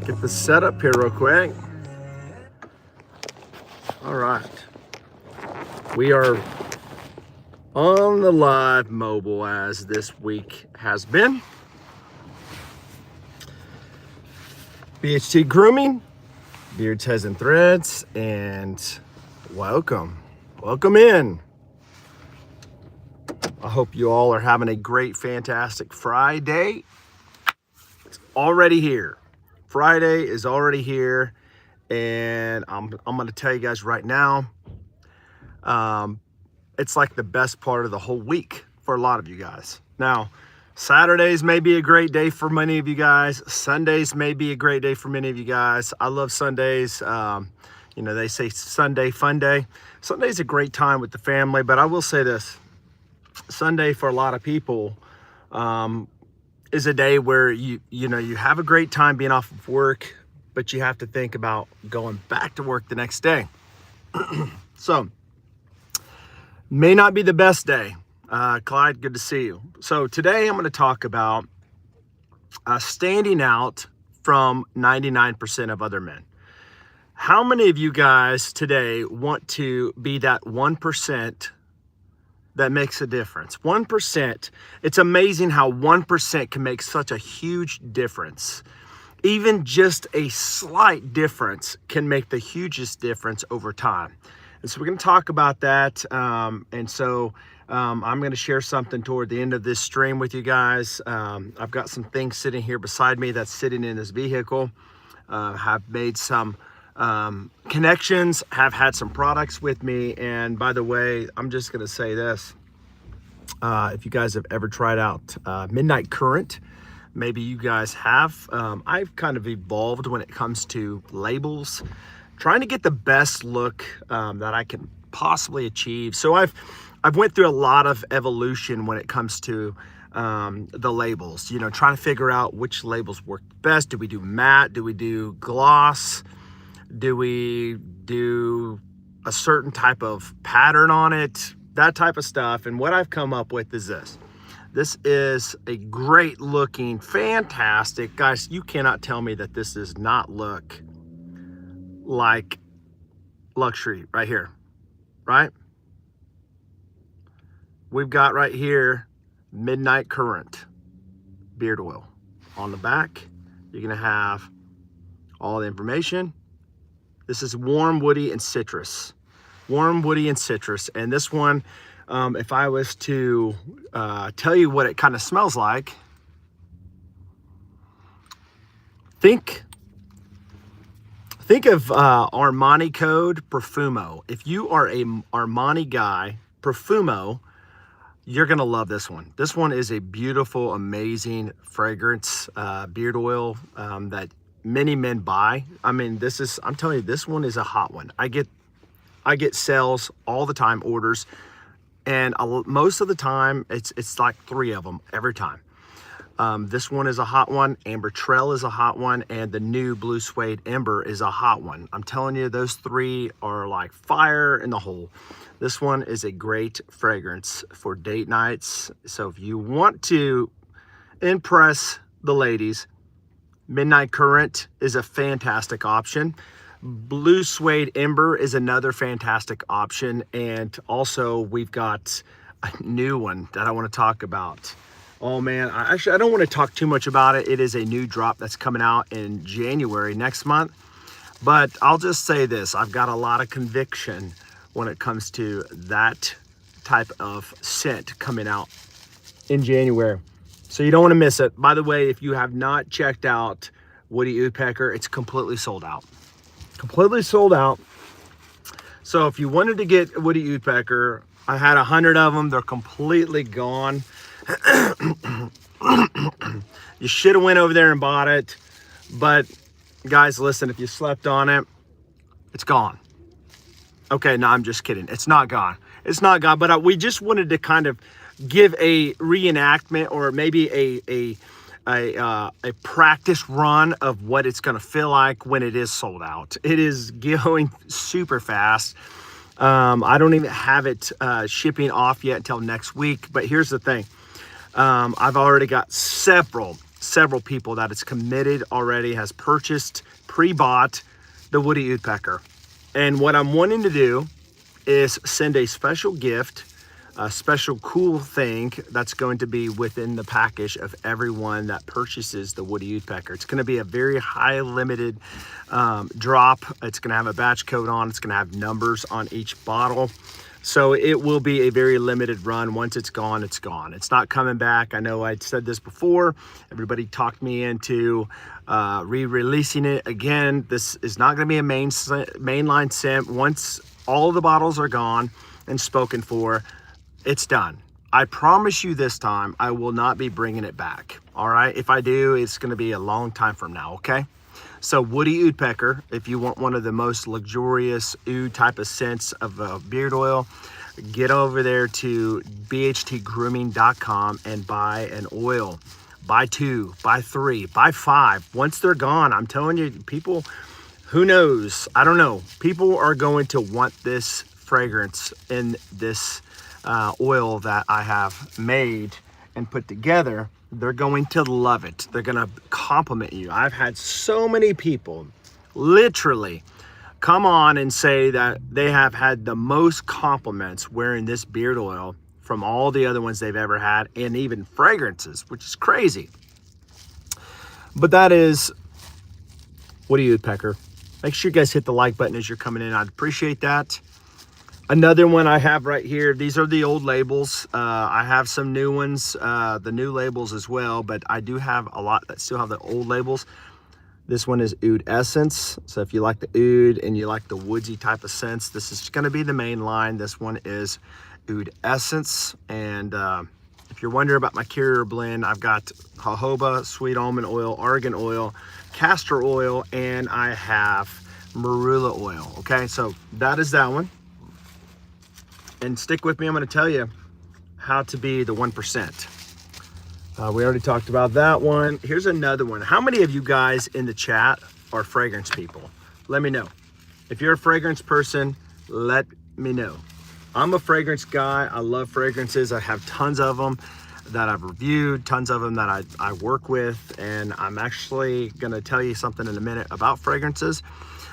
Get this set up here real quick. All right. We are on the live mobile as this week has been. BHT Grooming, Beards, Heads, and Threads, and welcome in. I hope you all are having a great, fantastic Friday. It's already here. Friday is already here, and I'm going to tell you guys right now, it's like the best part of the whole week for a lot of you guys. Now, Saturdays may be a great day for many of you guys. Sundays may be a great day for many of you guys. I love Sundays. They say Sunday fun day. Sunday's a great time with the family, but I will say this. Sunday for a lot of people is a day where you have a great time being off of work, but you have to think about going back to work the next day. So, may not be the best day. Clyde, good to see you. So today I'm going to talk about standing out from 99% of other men. How many of you guys today want to be that 1% that makes a difference? 1%. It's amazing how 1% can make such a huge difference. Even just a slight difference can make the hugest difference over time. And so we're going to talk about that. I'm going to share something toward the end of this stream with you guys. I've got some things sitting here beside me that's sitting in this vehicle. Have made some connections, have had some products with me. And by the way, I'm just going to say this. If you guys have ever tried out Midnight Current, maybe you guys have. I've kind of evolved when it comes to labels, trying to get the best look that I can possibly achieve. So I've went through a lot of evolution when it comes to the labels, trying to figure out which labels work best. Do we do matte? Do we do gloss? Do we do a certain type of pattern on it? That type of stuff. And what I've come up with is this. This is a great looking, fantastic, guys, you cannot tell me that this does not look like luxury right here, right? We've got right here Midnight Current beard oil. On the back, you're gonna have all the information. This is warm, woody, and citrus. Warm, woody, and citrus. And this one, if I was to tell you what it kind of smells like, think of Armani Code Profumo. If you are a Armani guy, Profumo, you're gonna love this one. This one is a beautiful, amazing fragrance beard oil that many men buy. I mean, I'm telling you, this one is a hot one. I get sales all the time, orders, and most of the time it's like 3 of them every time. This one is a hot one. Amber Trail is a hot one, and the new Blue Suede Ember is a hot one. I'm telling you, those 3 are like fire in the hole. This one is a great fragrance for date nights. So if you want to impress the ladies, Midnight Current is a fantastic option. Blue Suede Ember is another fantastic option. And also we've got a new one that I want to talk about. Oh man, I don't want to talk too much about it. It is a new drop that's coming out in January next month. But I'll just say this, I've got a lot of conviction when it comes to that type of scent coming out in January. So you don't want to miss it. By the way, if you have not checked out Woody Woodpecker, it's completely sold out. Completely sold out. So if you wanted to get Woody Woodpecker, I had 100 of them. They're completely gone. You should have went over there and bought it. But guys, listen, if you slept on it, it's gone. Okay, no, I'm just kidding. It's not gone. It's not gone. But we just wanted to kind of give a reenactment or maybe a practice run of what it's going to feel like when it is sold out. It is going super fast. I don't even have it shipping off yet until next week. But here's the thing. I've already got several several people that it's committed already, has purchased, pre-bought the Woody Woodpecker. And what I'm wanting to do is send a special gift, a special cool thing that's going to be within the package of everyone that purchases the Woody Woodpecker. It's going to be a very high limited drop. It's going to have a batch code on. It's going to have numbers on each bottle. So it will be a very limited run. Once it's gone, it's gone. It's not coming back. I know I said this before. Everybody talked me into re-releasing it again. This is not going to be a mainline scent. Once all the bottles are gone and spoken for, it's done. I promise you this time, I will not be bringing it back. All right. If I do, it's going to be a long time from now. Okay. So Woody Woodpecker, if you want one of the most luxurious oud type of scents of beard oil, get over there to bhtgrooming.com and buy an oil. Buy 2, buy 3, buy 5. Once they're gone, I'm telling you, people, who knows? I don't know. People are going to want this fragrance in this oil that I have made and put together. They're going to love it. They're going to compliment you. I've had so many people literally come on and say that they have had the most compliments wearing this beard oil from all the other ones they've ever had, and even fragrances, which is crazy. But that is Woody Woodpecker. Make sure you guys hit the like button as you're coming in. I'd appreciate that. Another one I have right here, these are the old labels. I have some new ones, the new labels as well, but I do have a lot that still have the old labels. This one is Oud Essence. So if you like the oud and you like the woodsy type of scents, this is gonna be the main line. This one is Oud Essence. And if you're wondering about my carrier blend, I've got jojoba, sweet almond oil, argan oil, castor oil, and I have marula oil. Okay, so that is that one. And stick with me, I'm going to tell you how to be the 1%. We already talked about that one. Here's another one. How many of you guys in the chat are fragrance people? Let me know. If you're a fragrance person, let me know. I'm a fragrance guy. I love fragrances. I have tons of them that I've reviewed, tons of them that I work with. And I'm actually going to tell you something in a minute about fragrances.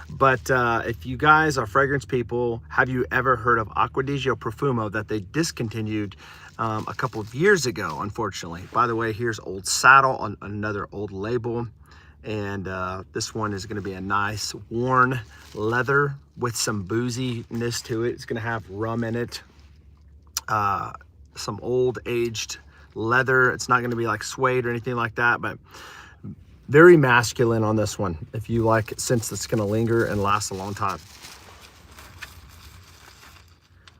But if you guys are fragrance people, have you ever heard of Acqua di Gio Profumo that they discontinued a couple of years ago, unfortunately? By the way, here's Old Saddle on another old label. And this one is going to be a nice worn leather with some booziness to it. It's going to have rum in it, some old aged leather. It's not going to be like suede or anything like that, but very masculine on this one, if you like scents that's going to linger and last a long time.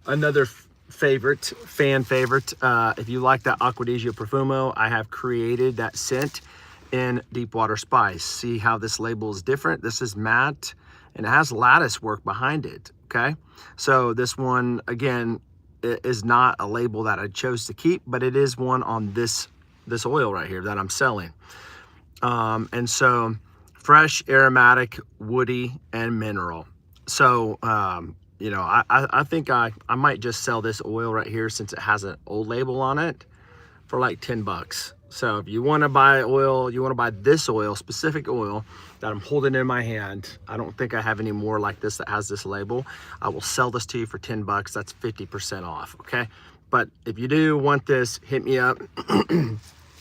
Another fan favorite, if you like that Acqua di Gio Profumo, I have created that scent in Deepwater Spice. See how this label is different? This is matte and it has lattice work behind it. Okay, so this one again is not a label that I chose to keep, but it is one on this oil right here that I'm selling. And so fresh, aromatic, woody, and mineral. So, you know, I think I might just sell this oil right here since it has an old label on it for like 10 bucks. So if you want to buy oil, you want to buy this oil, specific oil that I'm holding in my hand. I don't think I have any more like this that has this label. I will sell this to you for 10 bucks. That's 50% off. Okay. But if you do want this, hit me up.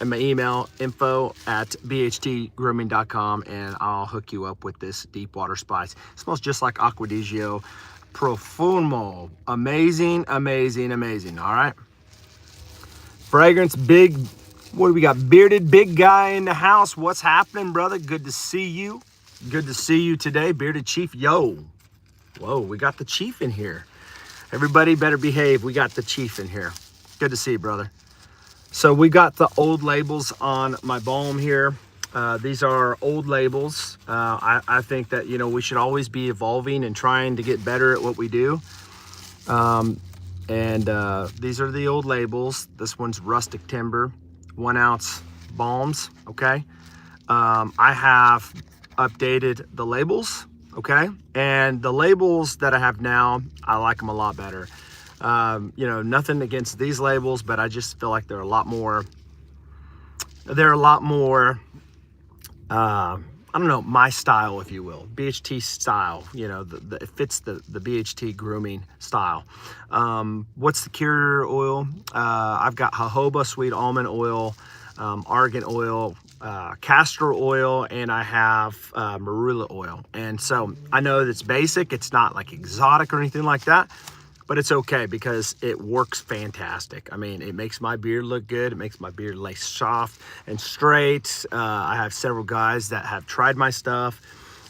And my email, info@bhtgrooming.com, and I'll hook you up with this Deepwater Spice. It smells just like Acqua di Gio Profumo. Amazing, amazing, amazing. All right. Fragrance, big, what do we got? Bearded big guy in the house. What's happening, brother? Good to see you. Good to see you today, Bearded Chief. Yo. Whoa, we got the Chief in here. Everybody better behave. We got the Chief in here. Good to see you, brother. So we got the old labels on my balm here. These are old labels. I think that, you know, we should always be evolving and trying to get better at what we do. These are the old labels. This one's rustic timber, 1 ounce balms. Okay. I have updated the labels. Okay. And the labels that I have now, I like them a lot better. You know, nothing against these labels, but I just feel like they're a lot more I don't know, my style, if you will, BHT style, you know, it fits the BHT grooming style. What's the carrier oil? I've got jojoba sweet almond oil, argan oil, castor oil, and I have marula oil. And so I know that's basic. It's not like exotic or anything like that, but it's okay because it works fantastic. I mean, it makes my beard look good. It makes my beard lay soft and straight. I have several guys that have tried my stuff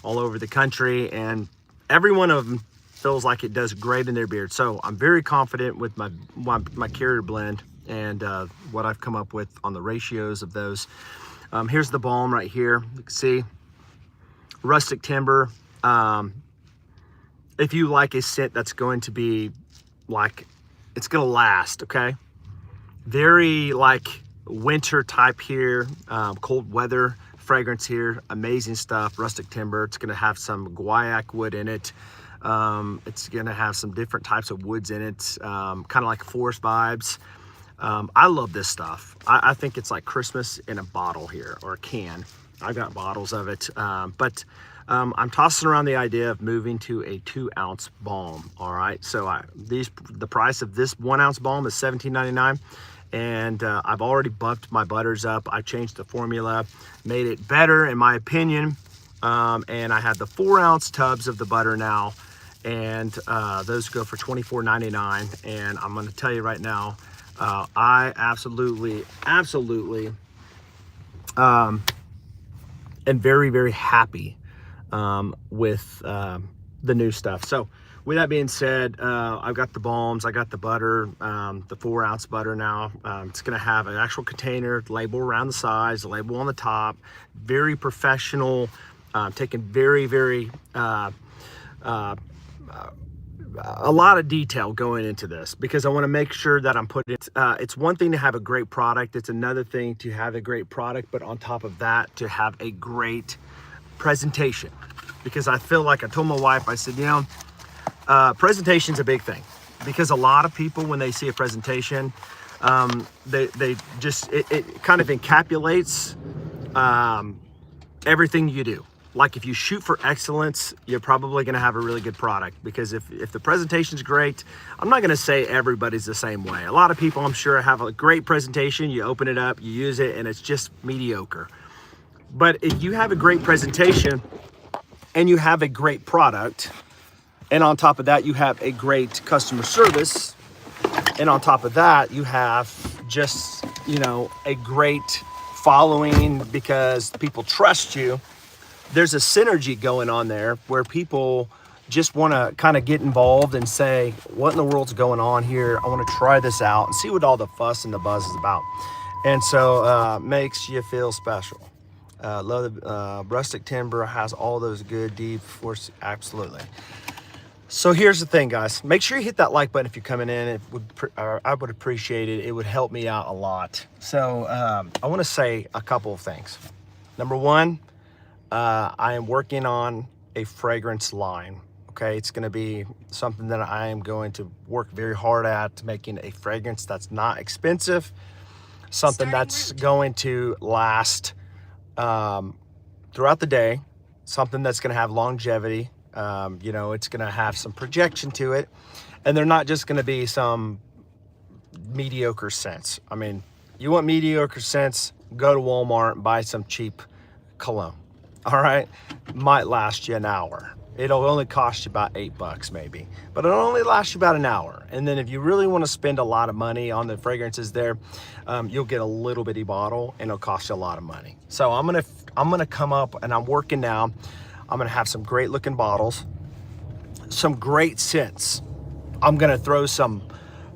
all over the country, and every one of them feels like it does great in their beard. So I'm very confident with my carrier blend and what I've come up with on the ratios of those. Here's the balm right here. You can see rustic timber. If you like a scent that's going to be like, it's gonna last, okay? Very like winter type here, cold weather fragrance here, amazing stuff, rustic timber. It's gonna have some guaiac wood in it. It's gonna have some different types of woods in it, kind of like forest vibes. I love this stuff. I think it's like Christmas in a bottle here, or a can. I've got bottles of it, but I'm tossing around the idea of moving to a 2-ounce balm. All right, so the price of this 1-ounce balm is $17.99, and I've already buffed my butters up. I changed the formula, made it better in my opinion, and I have the 4-ounce tubs of the butter now, and those go for $24.99. And I'm going to tell you right now, I absolutely am very, very happy with the new stuff. So with that being said, I've got the balms, I got the butter, the 4-ounce butter now. It's gonna have an actual container, label around the sides, the label on the top, very professional, taking very a lot of detail going into this, because I want to make sure that I'm putting it, it's one thing to have a great product, it's another thing to have a great product, but on top of that, to have a great presentation. Because I feel like, I told my wife, I said, you know, presentation's a big thing, because a lot of people, when they see a presentation, they just, it kind of encapsulates everything you do. Like if you shoot for excellence, you're probably going to have a really good product, because if the presentation's great, I'm not going to say everybody's the same way. A lot of people, I'm sure, have a great presentation, you open it up, you use it, and it's just mediocre. But if you have a great presentation and you have a great product, and on top of that, you have a great customer service, and on top of that, you have just, you know, a great following because people trust you, there's a synergy going on there where people just want to kind of get involved and say, what in the world's going on here? I want to try this out and see what all the fuss and the buzz is about. And so makes you feel special. Love the rustic timber, has all those good deep force, absolutely. So here's the thing, guys. Make sure you hit that like button if you're coming in. I would appreciate it. It would help me out a lot. So I want to say a couple of things. Number one, I am working on a fragrance line. Okay, it's going to be something that I am going to work very hard at, making a fragrance that's not expensive, something that's going to last throughout the day, something that's going to have longevity. You know, it's going to have some projection to it, and they're not just going to be some mediocre scents. I mean, you want mediocre scents, go to Walmart and buy some cheap cologne. All right, might last you an hour. It'll only cost you about $8 maybe, but it'll only last you about an hour. And then if you really want to spend a lot of money on the fragrances there, you'll get a little bitty bottle and it'll cost you a lot of money. So I'm gonna come up, and I'm working now. I'm gonna have some great looking bottles, some great scents. I'm gonna throw some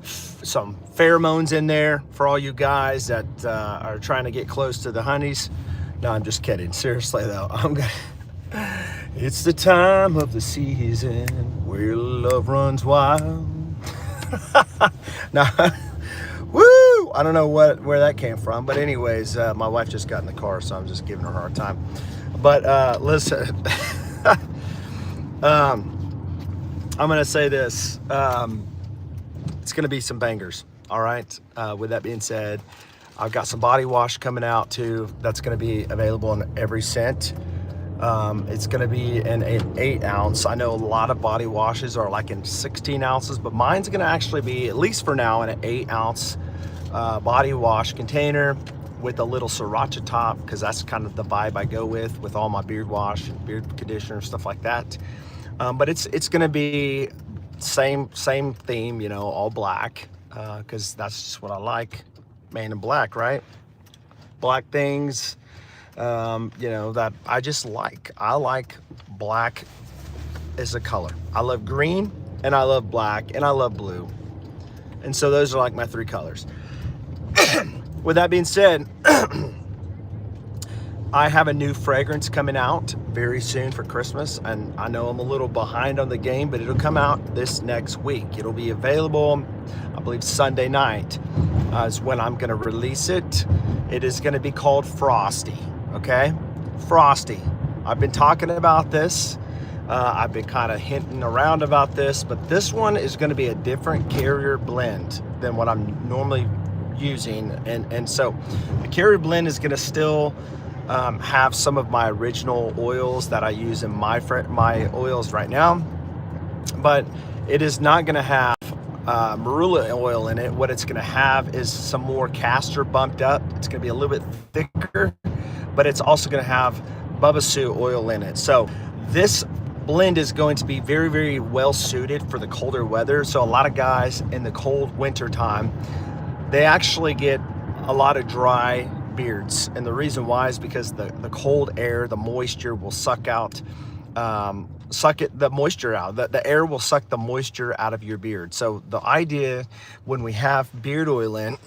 pheromones in there for all you guys that are trying to get close to the honeys. No, I'm just kidding. Seriously though, it's the time of the season where love runs wild. Now, woo! I don't know where that came from, but anyways, my wife just got in the car, so I'm just giving her a hard time. But listen, I'm gonna say this. It's gonna be some bangers. All right. With that being said, I've got some body wash coming out too. That's going to be available in every scent. It's going to be in an 8 ounce. I know a lot of body washes are like in 16 ounces, but mine's going to actually be, at least for now, in an 8 ounce body wash container with a little sriracha top, because that's kind of the vibe I go with all my beard wash and beard conditioner, stuff like that. But it's going to be same theme, you know, all black, because that's just what I like. Man in black, right? Black things, you know, that I just like. I like black as a color. I love green, and I love black, and I love blue. And so those are like my 3 colors. With that being said, I have a new fragrance coming out very soon for Christmas, and I know I'm a little behind on the game, but it'll come out this next week. It'll be available, I believe, Sunday night is when I'm going to release it. It is going to be called Frosty, okay? Frosty. I've been talking about this. I've been kind of hinting around about this, but this one is going to be a different carrier blend than what I'm normally using. And so the carrier blend is going to still have some of my original oils that I use in my oils right now, but it is not going to have marula oil in it. What it's going to have is some more castor bumped up. It's going to be a little bit thicker, but it's also going to have babassu oil in it. So this blend is going to be very, very well suited for the colder weather. So a lot of guys in the cold winter time, they actually get a lot of dry beards, and the reason why is because the cold air, the moisture will suck out, the moisture out. The air will suck the moisture out of your beard. So the idea when we have beard oil in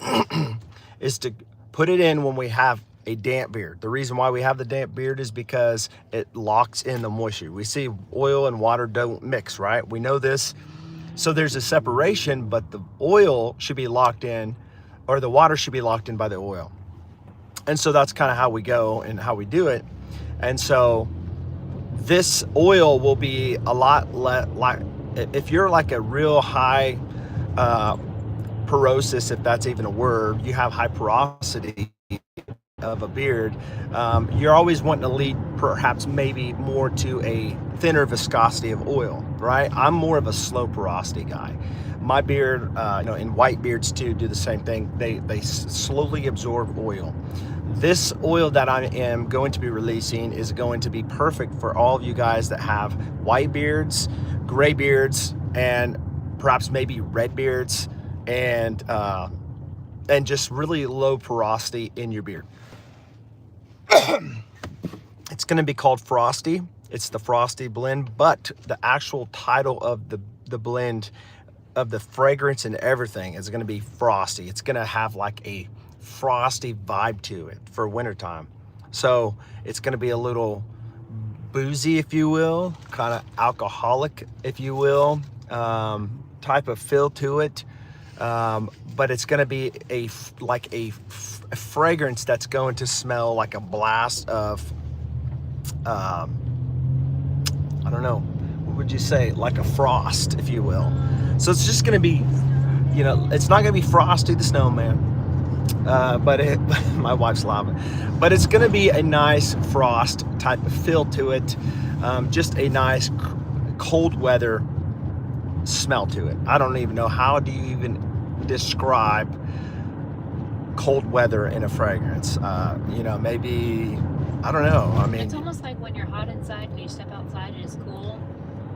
is to put it in when we have a damp beard. The reason why we have the damp beard is because it locks in the moisture. We see oil and water don't mix, right? We know this. So there's a separation, but the oil should be locked in, or the water should be locked in by the oil. And so that's kind of how we go and how we do it. And so this oil will be a lot like, if you're like a real high porosis, if that's even a word, you have high porosity of a beard, you're always wanting to lead perhaps maybe more to a thinner viscosity of oil, right? I'm more of a slow porosity guy. My beard, you know, and white beards too do the same thing. They slowly absorb oil. This oil that I am going to be releasing is going to be perfect for all of you guys that have white beards, gray beards, and perhaps maybe red beards, and just really low porosity in your beard. It's going to be called Frosty. It's the Frosty blend, but the actual title of the blend, of the fragrance and everything, is going to be Frosty. It's going to have like a frosty vibe to it for wintertime. So it's going to be a little boozy, if you will, kind of alcoholic, if you will, type of feel to it. But it's going to be a fragrance that's going to smell like a blast of, I don't know, what would you say? Like a frost, if you will. So it's just going to be, you know, it's not going to be Frosty the Snowman, but my wife's laughing. But it's going to be a nice frost type of feel to it, just a nice cold weather smell to it. I don't even know, how do you even describe cold weather in a fragrance? You know, maybe, I don't know. I mean, it's almost like when you're hot inside and you step outside and it's cool.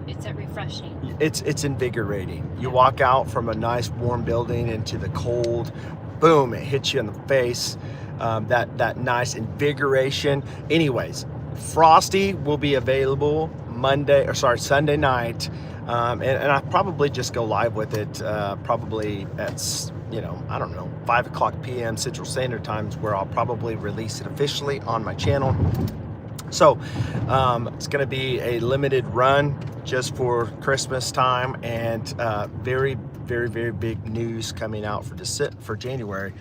It's refreshing. It's invigorating. You walk out from a nice warm building into the cold, boom, it hits you in the face. That nice invigoration. Anyways, Frosty will be available Sunday night. And I probably just go live with it probably at, you know, I don't know, 5 o'clock p.m. Central Standard Time is where I'll probably release it officially on my channel. So it's going to be a limited run just for Christmas time, and very, very, very big news coming out for January.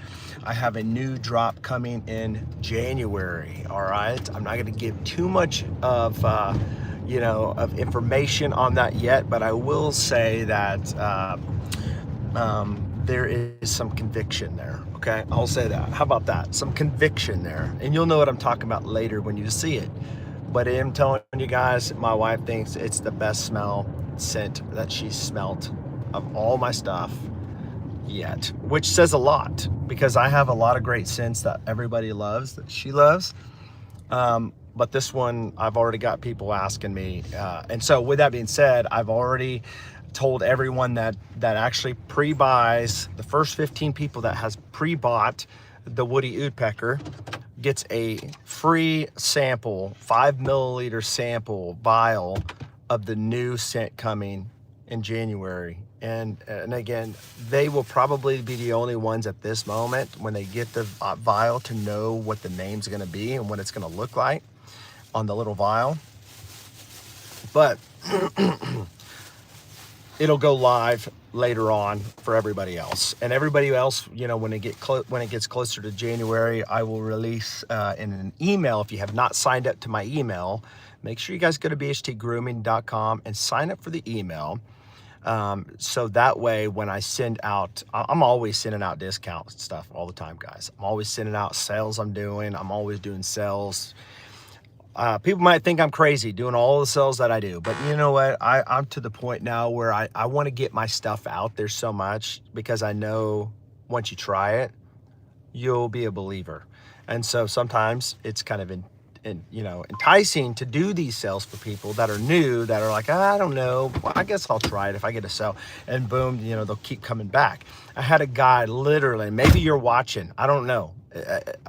I have a new drop coming in January. All right, I'm not going to give too much of you know, of information on that yet, but I will say that there is some conviction there. Okay, I'll say that. How about that? Some conviction there. And you'll know what I'm talking about later when you see it. But I'm telling you guys, my wife thinks it's the best scent that she's smelt of all my stuff yet, which says a lot because I have a lot of great scents that everybody loves, that she loves. But this one, I've already got people asking me. And so with that being said, I've already told everyone that actually pre-buys, the first 15 people that has pre-bought the Woody Woodpecker gets a free sample, 5 milliliter sample vial of the new scent coming in January. And again, they will probably be the only ones at this moment when they get the vial to know what the name's gonna be and what it's gonna look like on the little vial. But it'll go live later on for everybody else. And everybody else, you know, when it gets closer to January, I will release in an email. If you have not signed up to my email, make sure you guys go to bhtgrooming.com and sign up for the email. So that way, when I send out, I'm always sending out discount stuff all the time, guys. I'm always sending out sales I'm always doing sales. People might think I'm crazy doing all the sales that I do, but you know what? I'm to the point now where I want to get my stuff out there so much because I know once you try it, you'll be a believer. And so sometimes it's kind of enticing to do these sales for people that are new, that are like, I don't know, well, I guess I'll try it if I get a sale, and boom, you know, they'll keep coming back. I had a guy literally, maybe you're watching, I don't know.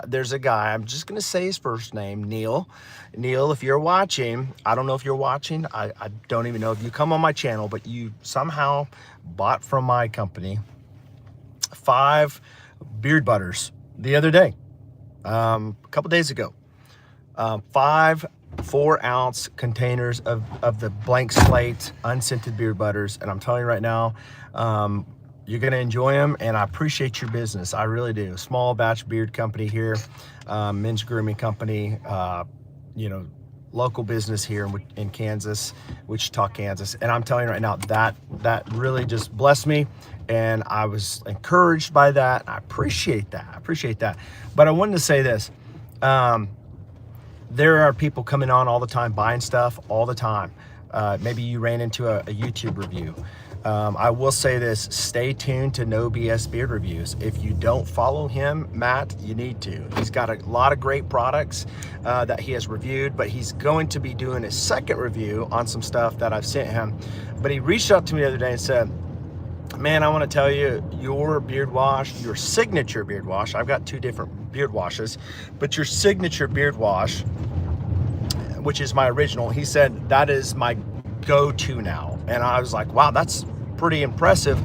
There's a guy, I'm just gonna say his first name, Neil. Neil, if you're watching, I don't know if you're watching, I don't even know if you come on my channel, but you somehow bought from my company 5 beard butters the other day, a couple days ago. 5 4-ounce containers of the blank slate unscented beard butters, and I'm telling you right now, you're gonna enjoy them, and I appreciate your business. I really do. Small batch beard company here, men's grooming company, you know, local business here in Kansas, Wichita, Kansas. And I'm telling you right now, that really just blessed me, and I was encouraged by that. I appreciate that. But I wanted to say this. There are people coming on all the time, buying stuff all the time. Maybe you ran into a YouTube review. I will say this, stay tuned to No BS Beard Reviews. If you don't follow him, Matt, you need to. He's got a lot of great products that he has reviewed, but he's going to be doing a second review on some stuff that I've sent him. But he reached out to me the other day and said, man, I want to tell you, your beard wash, your signature beard wash, I've got 2 different beard washes, but your signature beard wash, which is my original, he said, that is my go-to now. And I was like, wow, that's pretty impressive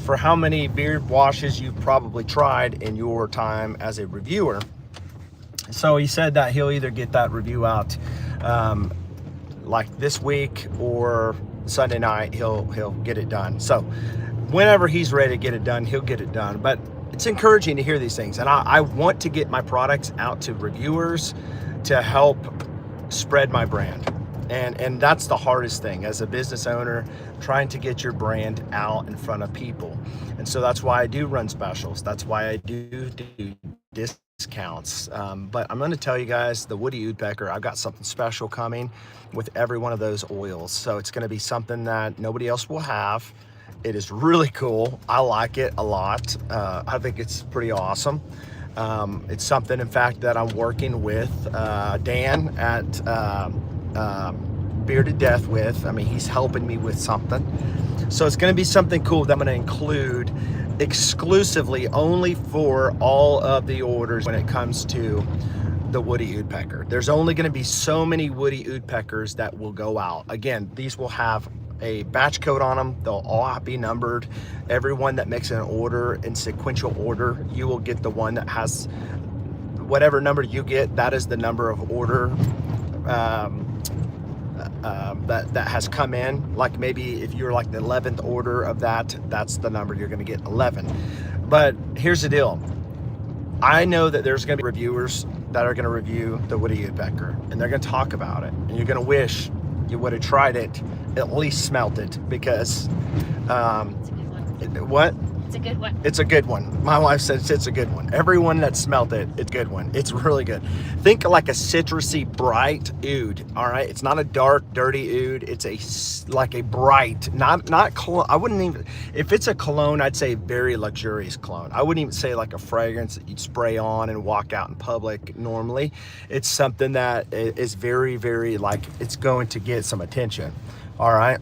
for how many beard washes you've probably tried in your time as a reviewer. So he said that he'll either get that review out like this week or Sunday night, he'll get it done. So whenever he's ready to get it done, he'll get it done. But it's encouraging to hear these things. And I want to get my products out to reviewers to help spread my brand. And that's the hardest thing as a business owner, trying to get your brand out in front of people. And so that's why I do run specials. That's why I do discounts. But I'm going to tell you guys, the Woody Woodpecker, I've got something special coming with every one of those oils. So it's going to be something that nobody else will have. It is really cool. I like it a lot. I think it's pretty awesome. It's something, in fact, that I'm working with Dan at Bearded Death with. I mean, he's helping me with something. So it's going to be something cool that I'm going to include exclusively only for all of the orders when it comes to the Woody Woodpecker. There's only going to be so many Woody Woodpeckers that will go out. Again, these will have a batch code on them. They'll all be numbered. Everyone that makes an order in sequential order, you will get the one that has whatever number you get. That is the number of order that has come in. Like maybe if you're like the 11th order of that, that's the number you're going to get, 11. But here's the deal. I know that there's going to be reviewers that are going to review the Woody Woodpecker, and they're going to talk about it, and you're going to wish you would have tried it, at least smelt it, because what? It's a good one. It's a good one. My wife says it's a good one. Everyone that smelled it, it's a good one. It's really good. Think like a citrusy, bright oud. All right, it's not a dark, dirty oud. It's like a bright, not cologne. I wouldn't even, if it's a cologne, I'd say very luxurious cologne. I wouldn't even say like a fragrance that you'd spray on and walk out in public normally. It's something that is very, very like it's going to get some attention. All right,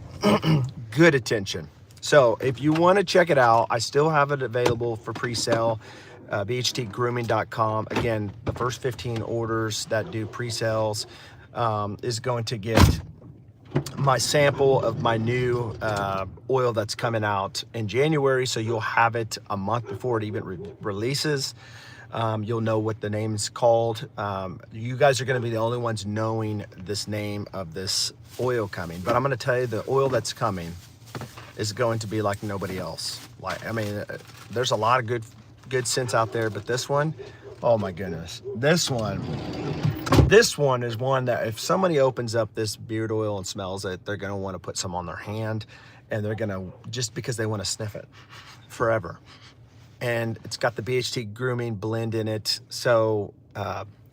good attention. So if you want to check it out, I still have it available for pre-sale, bhtgrooming.com. Again, the first 15 orders that do pre-sales is going to get my sample of my new oil that's coming out in January. So you'll have it a month before it even releases. You'll know what the name's called. You guys are going to be the only ones knowing this name of this oil coming. But I'm going to tell you the oil that's coming is going to be like nobody else. Like, I mean, there's a lot of good scents out there, but this one, oh my goodness, this one is one that if somebody opens up this beard oil and smells it, they're gonna want to put some on their hand, and they're gonna, just because they want to sniff it forever. And it's got the BHT Grooming blend in it, so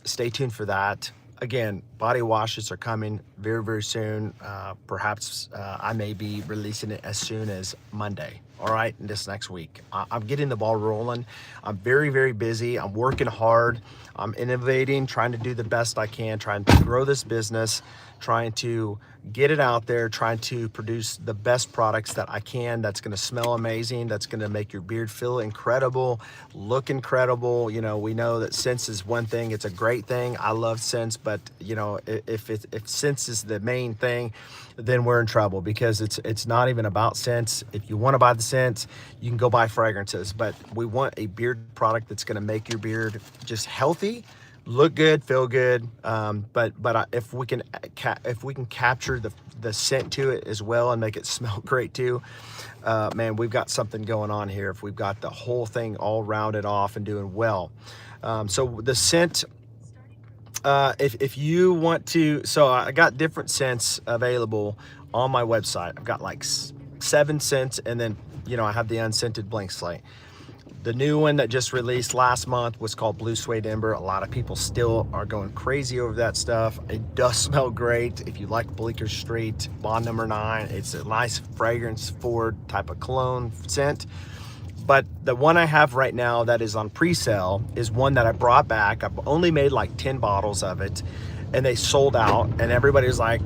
stay tuned for that. Again, body washes are coming very, very soon. Perhaps I may be releasing it as soon as Monday, all right, this next week. I'm getting the ball rolling. I'm very, very busy. I'm working hard. I'm innovating, trying to do the best I can, trying to grow this business, trying to get it out there, trying to produce the best products that I can, that's gonna smell amazing, that's gonna make your beard feel incredible, look incredible. You know, we know that scents is one thing, it's a great thing. I love scents, but you know, if scents is the main thing, then we're in trouble, because it's not even about scents. If you wanna buy the scents, you can go buy fragrances, but we want a beard product that's gonna make your beard just healthy, look good, feel good. But if we can capture the scent to it as well and make it smell great too, man, we've got something going on here. If we've got the whole thing all rounded off and doing well. So the scent, if you want to, so I got different scents available on my website. I've got like 7 scents, and then, you know, I have the unscented blank slate. The new one that just released last month was called Blue Suede Ember. A lot of people still are going crazy over that stuff. It does smell great. If you like Bleecker Street, Bond Number 9, it's a nice fragrance forward type of cologne scent. But the one I have right now that is on pre-sale is one that I brought back. I've only made like 10 bottles of it, and they sold out, and everybody's like,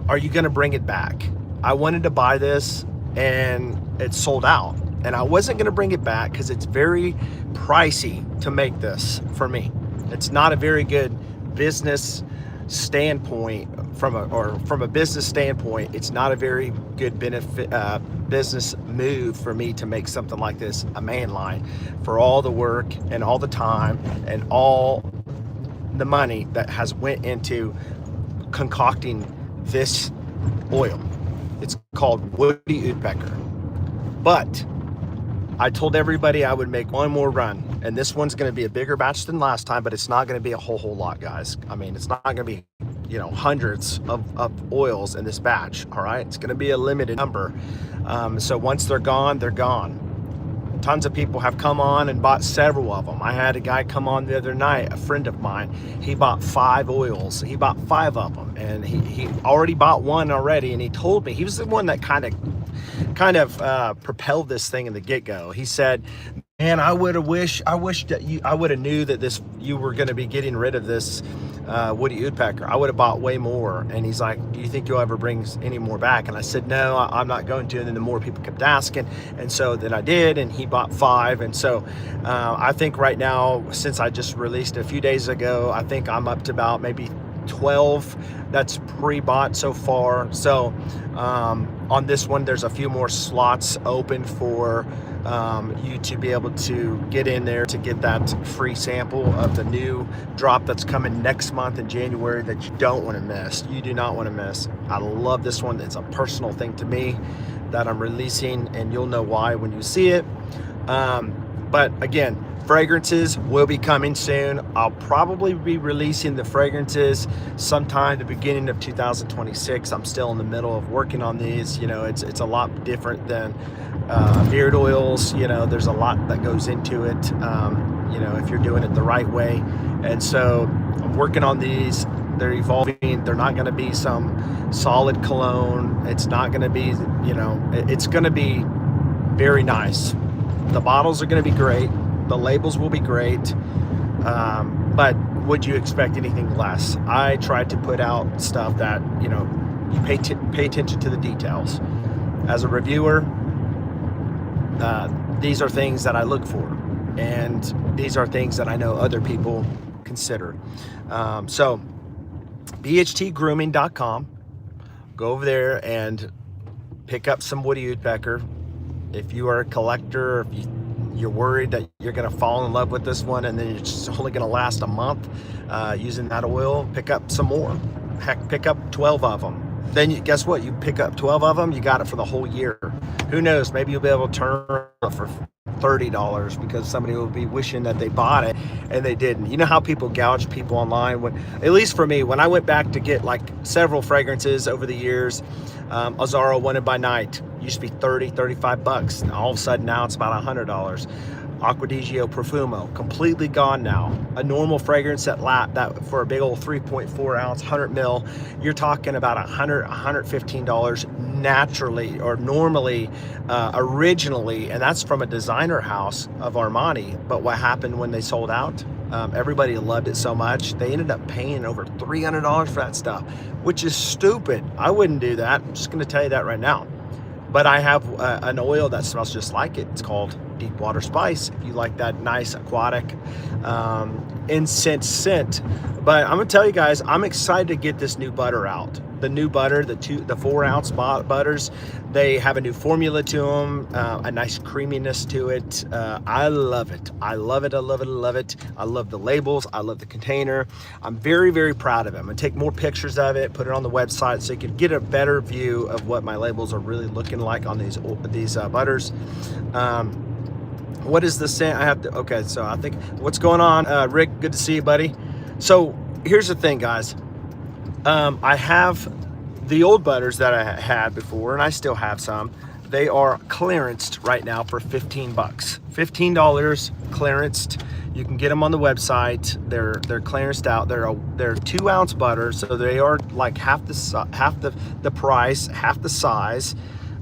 are you gonna bring it back? I wanted to buy this and it sold out. And I wasn't gonna bring it back because it's very pricey to make this for me. It's not a very good business standpoint from a business standpoint. It's not a very good benefit business move for me to make something like this a main line, for all the work and all the time and all the money that has went into concocting this oil. It's called Woody Woodpecker. But I told everybody I would make one more run, and this one's going to be a bigger batch than last time, but it's not going to be a whole lot, guys. I mean, it's not going to be, you know, hundreds of oils in this batch, all right? It's going to be a limited number. So once they're gone, they're gone. Tons of people have come on and bought several of them. I had a guy come on the other night, a friend of mine. He bought 5 oils. He bought 5 of them, and he already bought one already, and he told me, he was the one that kind of propelled this thing in the get-go. He said, man, I wish that I would have knew that you were going to be getting rid of this Woody Woodpecker. I would have bought way more. And he's like, do you think you'll ever bring any more back? And I said, no, I'm not going to. And then the more people kept asking, and so then I did, and he bought 5. And so I think right now, since I just released it a few days ago, I think I'm up to about maybe 12 that's pre-bought so far. So on this one, there's a few more slots open for you to be able to get in there to get that free sample of the new drop that's coming next month in January that you don't want to miss. You do not want to miss. I love this one. It's a personal thing to me that I'm releasing, and you'll know why when you see it. But again, Fragrances will be coming soon. I'll probably be releasing the fragrances sometime the beginning of 2026. I'm still in the middle of working on these. You know, it's a lot different than beard oils. You know, there's a lot that goes into it, you know, if you're doing it the right way. And so I'm working on these. They're evolving. They're not going to be some solid cologne. It's not going to be, you know, it's going to be very nice. The bottles are going to be great. The labels will be great, but would you expect anything less? I tried to put out stuff that, you know, you pay attention to the details. As a reviewer, these are things that I look for, and these are things that I know other people consider. So BHTgrooming.com, go over there and pick up some woody woodpecker. If you are a collector, if you're worried that you're going to fall in love with this one and then it's only going to last a month using that oil, pick up some more. Heck, pick up 12 of them. Then guess what? You pick up 12 of them, you got it for the whole year. Who knows? Maybe you'll be able to turn it for $30 because somebody will be wishing that they bought it and they didn't. You know how people gouge people online? When, at least for me, when I went back to get like several fragrances over the years, Azzaro Wanted by Night used to be 30, 35 bucks. All of a sudden now it's about $100. Acqua di Gio Profumo, completely gone now. A normal fragrance that for a big old 3.4 ounce, 100 mil, you're talking about $115 naturally or normally, originally, and that's from a designer house of Armani. But what happened when they sold out? Everybody loved it so much, they ended up paying over $300 for that stuff, which is stupid. I wouldn't do that. I'm just gonna tell you that right now. But I have an oil that smells just like it. It's called Deep Water Spice. If you like that nice aquatic incense scent. But I'm gonna tell you guys, I'm excited to get this new butter out. The new butter, the 4 ounce butters, they have a new formula to them, a nice creaminess to it. I love it. I love it. I love it. I love it. I love the labels. I love the container. I'm very, very proud of it. I'm gonna take more pictures of it, put it on the website so you can get a better view of what my labels are really looking like on these butters. What is the scent? I have to, okay, so I think, what's going on? Rick, good to see you, buddy. So here's the thing, guys. I have the old butters that I had before, and I still have some. They are clearanced right now for 15 bucks. $15 clearanced. You can get them on the website. They're clearanced out. They're 2 ounce butter, so they are like half the price, half the size.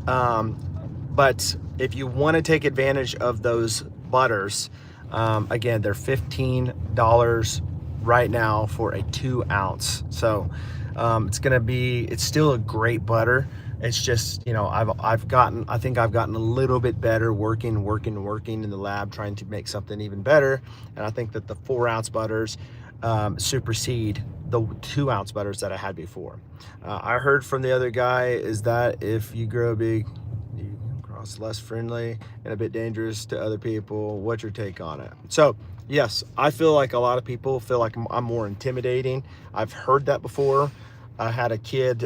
But if you want to take advantage of those butters, again, they're $15 right now for a 2 ounce. So it's still a great butter. It's just, you know, I think I've gotten a little bit better working in the lab, trying to make something even better. And I think that the 4 ounce butters supersede the 2 ounce butters that I had before. I heard from the other guy is that if you grow big, you cross less friendly and a bit dangerous to other people. What's your take on it? So yes, I feel like a lot of people feel like I'm more intimidating. I've heard that before. I had a kid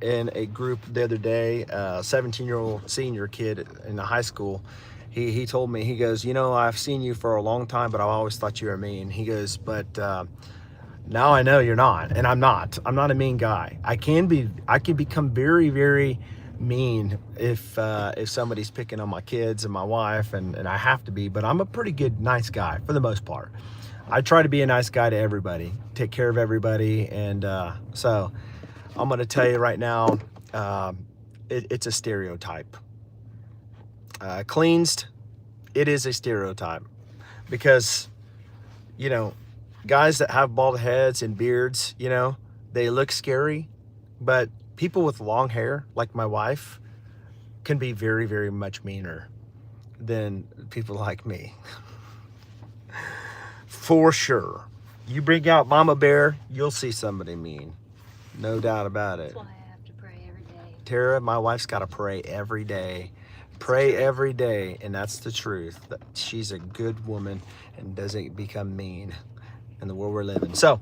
in a group the other day, 17-year-old senior kid in the high school. He told me, he goes, you know, I've seen you for a long time, but I've always thought you were mean. He goes, but now I know you're not, and I'm not a mean guy. I can become very, very mean if somebody's picking on my kids and my wife, and I have to be, but I'm a pretty good, nice guy for the most part. I try to be a nice guy to everybody, take care of everybody, and so I'm going to tell you right now, it's a stereotype. Cleansed, it is a stereotype because, you know, guys that have bald heads and beards, you know, they look scary, but people with long hair, like my wife, can be very, very much meaner than people like me. For sure. You bring out Mama Bear, you'll see somebody mean. No doubt about it. That's why I have to pray every day. Tara, my wife's got to pray every day. Pray every day, and that's the truth. That she's a good woman and doesn't become mean in the world we're living. So,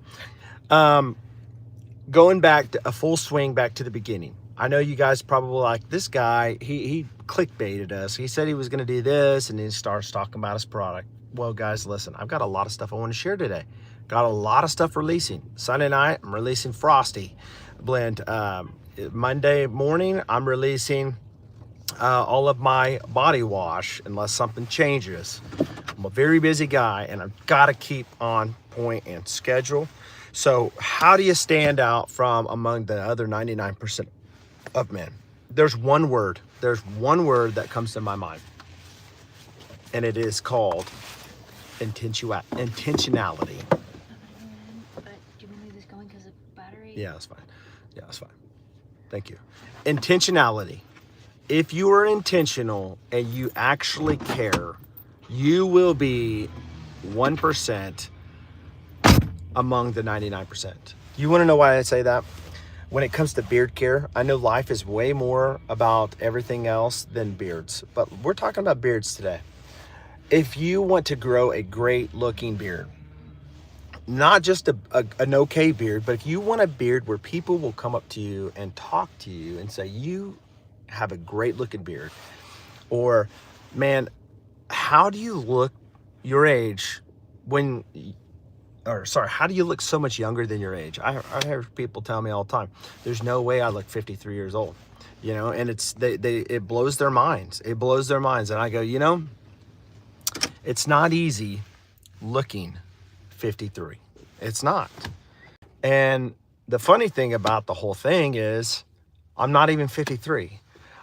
going back to a full swing back to the beginning. I know you guys probably like this guy. He clickbaited us. He said he was going to do this, and then he starts talking about his product. Well, guys, listen, I've got a lot of stuff I want to share today. Got a lot of stuff releasing. Sunday night, I'm releasing Frosty blend. Monday morning, I'm releasing all of my body wash unless something changes. I'm a very busy guy and I've got to keep on point and schedule. So how do you stand out from among the other 99% of men? There's one word that comes to my mind, and it is called intentionality. But do you want to leave this going because of battery? Yeah, that's fine. Yeah, that's fine. Thank you. Intentionality. If you are intentional and you actually care, you will be 1% among the 99%. You want to know why I say that? When it comes to beard care, I know life is way more about everything else than beards, but we're talking about beards today. If you want to grow a great looking beard, not just an okay beard, but if you want a beard where people will come up to you and talk to you and say, you have a great looking beard, or man, how do you look your age when, or sorry, how do you look so much younger than your age? I hear people tell me all the time, there's no way I look 53 years old, you know, and it blows their minds. It blows their minds. And I go, you know, it's not easy looking 53. It's not. And the funny thing about the whole thing is I'm not even 53.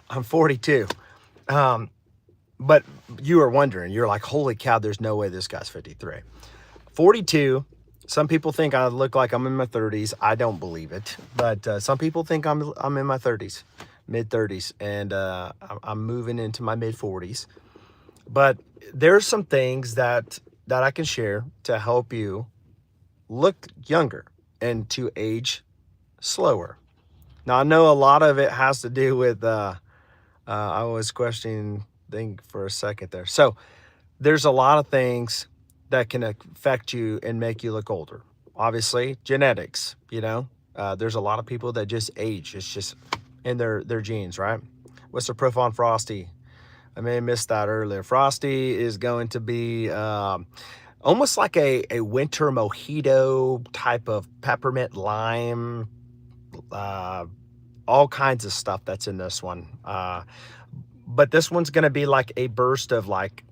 I'm 42. But you are wondering, you're like, holy cow, there's no way this guy's 53. 42, some people think I look like I'm in my 30s. I don't believe it. But some people think I'm in my 30s, mid 30s. And I'm moving into my mid 40s. But there's some things that I can share to help you look younger and to age slower. Now, I know a lot of it has to do with, I was questioning thing for a second there. So there's a lot of things that can affect you and make you look older. Obviously, genetics, you know, there's a lot of people that just age. It's just in their genes, right? What's the profile on Frosty? I may have missed that earlier. Frosty is going to be almost like a winter mojito type of peppermint lime, all kinds of stuff that's in this one. But this one's going to be like a burst of like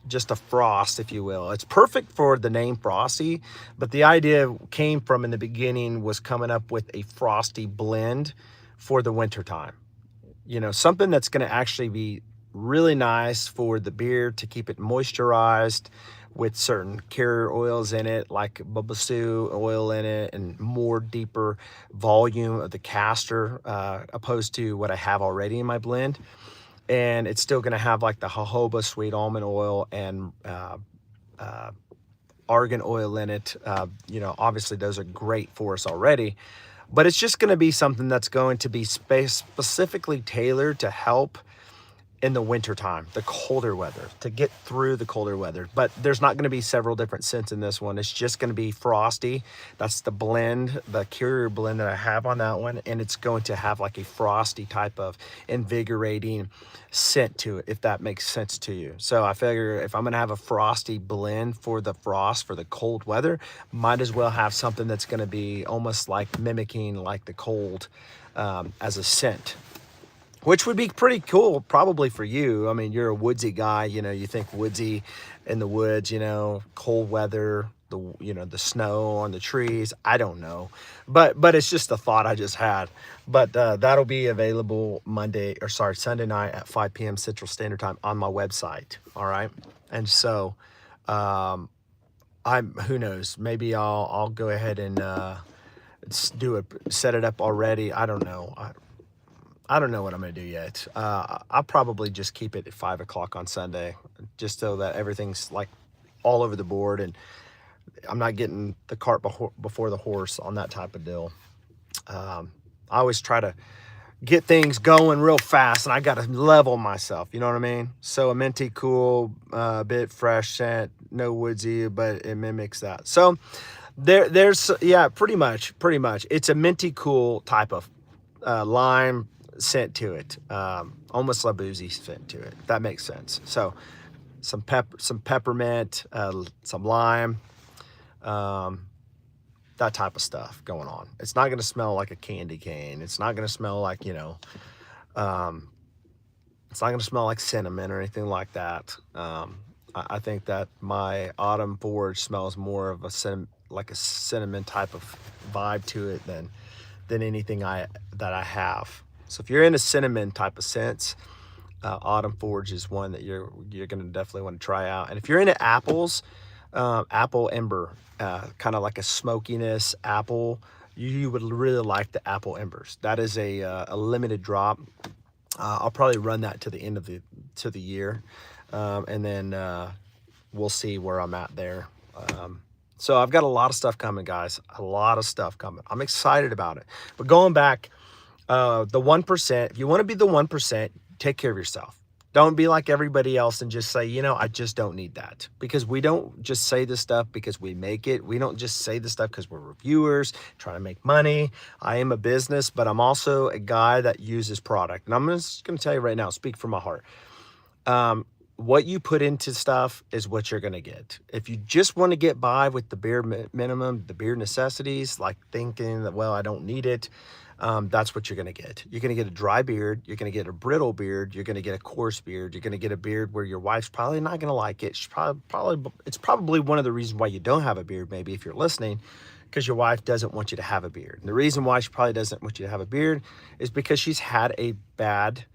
just a frost, if you will. It's perfect for the name Frosty, but the idea came from in the beginning was coming up with a frosty blend for the winter time. You know, something that's going to actually be really nice for the beard to keep it moisturized with certain carrier oils in it, like babassu oil in it, and more deeper volume of the castor opposed to what I have already in my blend. And it's still going to have like the jojoba sweet almond oil and argan oil in it. You know, obviously those are great for us already, but it's just going to be something that's going to be specifically tailored to help in the winter time, the colder weather, to get through the colder weather. But there's not going to be several different scents in this one. It's just going to be frosty. That's the blend, the carrier blend that I have on that one. And it's going to have like a frosty type of invigorating scent to it, if that makes sense to you. So I figure if I'm going to have a frosty blend for the frost, for the cold weather, might as well have something that's going to be almost like mimicking like the cold as a scent, which would be pretty cool probably for you. I mean, you're a woodsy guy, you know, you think woodsy in the woods, you know, cold weather, the snow on the trees. I don't know, but it's just a thought I just had. But that'll be available Sunday night at 5 p.m. Central Standard Time on my website. All right. And so who knows, maybe I'll go ahead and set it up already. I don't know. I don't know what I'm going to do yet. I'll probably just keep it at 5 o'clock on Sunday, just so that everything's like all over the board and I'm not getting the cart before the horse on that type of deal. I always try to get things going real fast, and I got to level myself. You know what I mean? So a minty cool, bit fresh scent, no woodsy, but it mimics that. So there's pretty much. It's a minty cool type of lime scent to it, almost like boozy scent to it, if that makes sense. So some peppermint, some lime, that type of stuff going on. It's not going to smell like a candy cane. It's not going to smell like, it's not going to smell like cinnamon or anything like that. I think that my autumn forage smells more of a cinnamon type of vibe to it than anything that I have. So if you're in a cinnamon type of sense, autumn forage is one that you're going to definitely want to try out. And if you're into apples, apple ember, kind of like a smokiness apple, you would really like the apple embers. That is a limited drop. I'll probably run that to the end of the year, and then we'll see where I'm at there. So I've got a lot of stuff coming, guys. A lot of stuff coming. I'm excited about it. But going back, the 1%. If you want to be the 1%, take care of yourself. Don't be like everybody else and just say, I just don't need that. Because we don't just say this stuff because we make it. We don't just say this stuff because we're reviewers trying to make money. I am a business, but I'm also a guy that uses product. And I'm just going to tell you right now, speak from my heart. What you put into stuff is what you're going to get. If you just want to get by with the bare minimum, the bare necessities, like thinking that, well, I don't need it, that's what you're going to get. You're going to get a dry beard. You're going to get a brittle beard. You're going to get a coarse beard. You're going to get a beard where your wife's probably not going to like it. It's probably one of the reasons why you don't have a beard, maybe if you're listening, because your wife doesn't want you to have a beard. And the reason why she probably doesn't want you to have a beard is because she's had a bad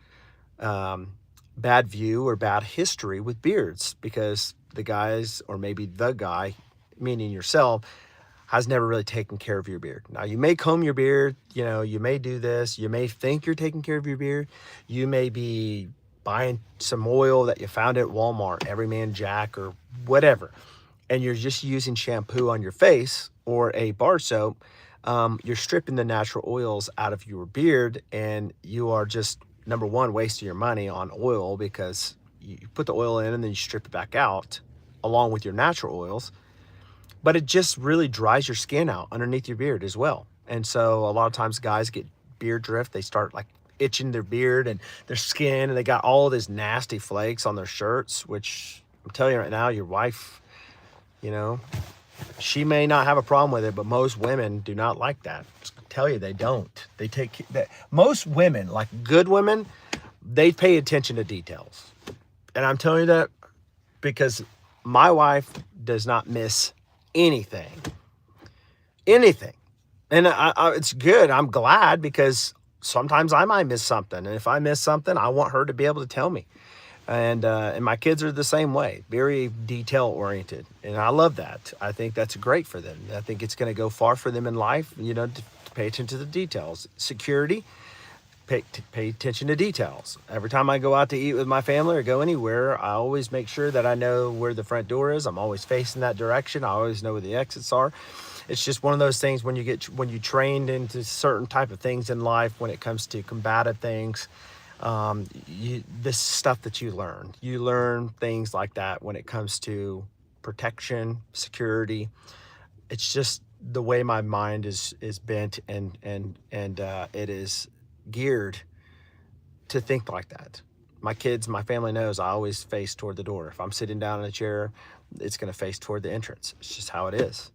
view or bad history with beards, because the guys, or maybe the guy, meaning yourself, has never really taken care of your beard. Now, you may comb your beard, you may do this, you may think you're taking care of your beard, you may be buying some oil that you found at Walmart, Everyman Jack or whatever, and you're just using shampoo on your face or a bar soap. You're stripping the natural oils out of your beard, and you are just, number one, wasting your money on oil, because you put the oil in and then you strip it back out along with your natural oils. But it just really dries your skin out underneath your beard as well. And so a lot of times guys get beard drift. They start like itching their beard and their skin, and they got all this nasty flakes on their shirts, which I'm telling you right now, your wife, she may not have a problem with it, but most women do not like that. Just tell you, they don't. They take that. Most women, like good women, they pay attention to details. And I'm telling you that because my wife does not miss anything. And it's good. I'm glad, because sometimes I might miss something. And if I miss something, I want her to be able to tell me. And my kids are the same way, very detail oriented. And I love that. I think that's great for them. I think it's going to go far for them in life, to pay attention to the details. Security, pay attention to details. Every time I go out to eat with my family or go anywhere, I always make sure that I know where the front door is. I'm always facing that direction. I always know where the exits are. It's just one of those things when you trained into certain type of things in life, when it comes to combative things, this stuff that you learn things like that when it comes to protection, security. It's just the way my mind is bent, and it is geared to think like that. My kids, my family knows I always face toward the door. If I'm sitting down in a chair, it's going to face toward the entrance. It's just how it is.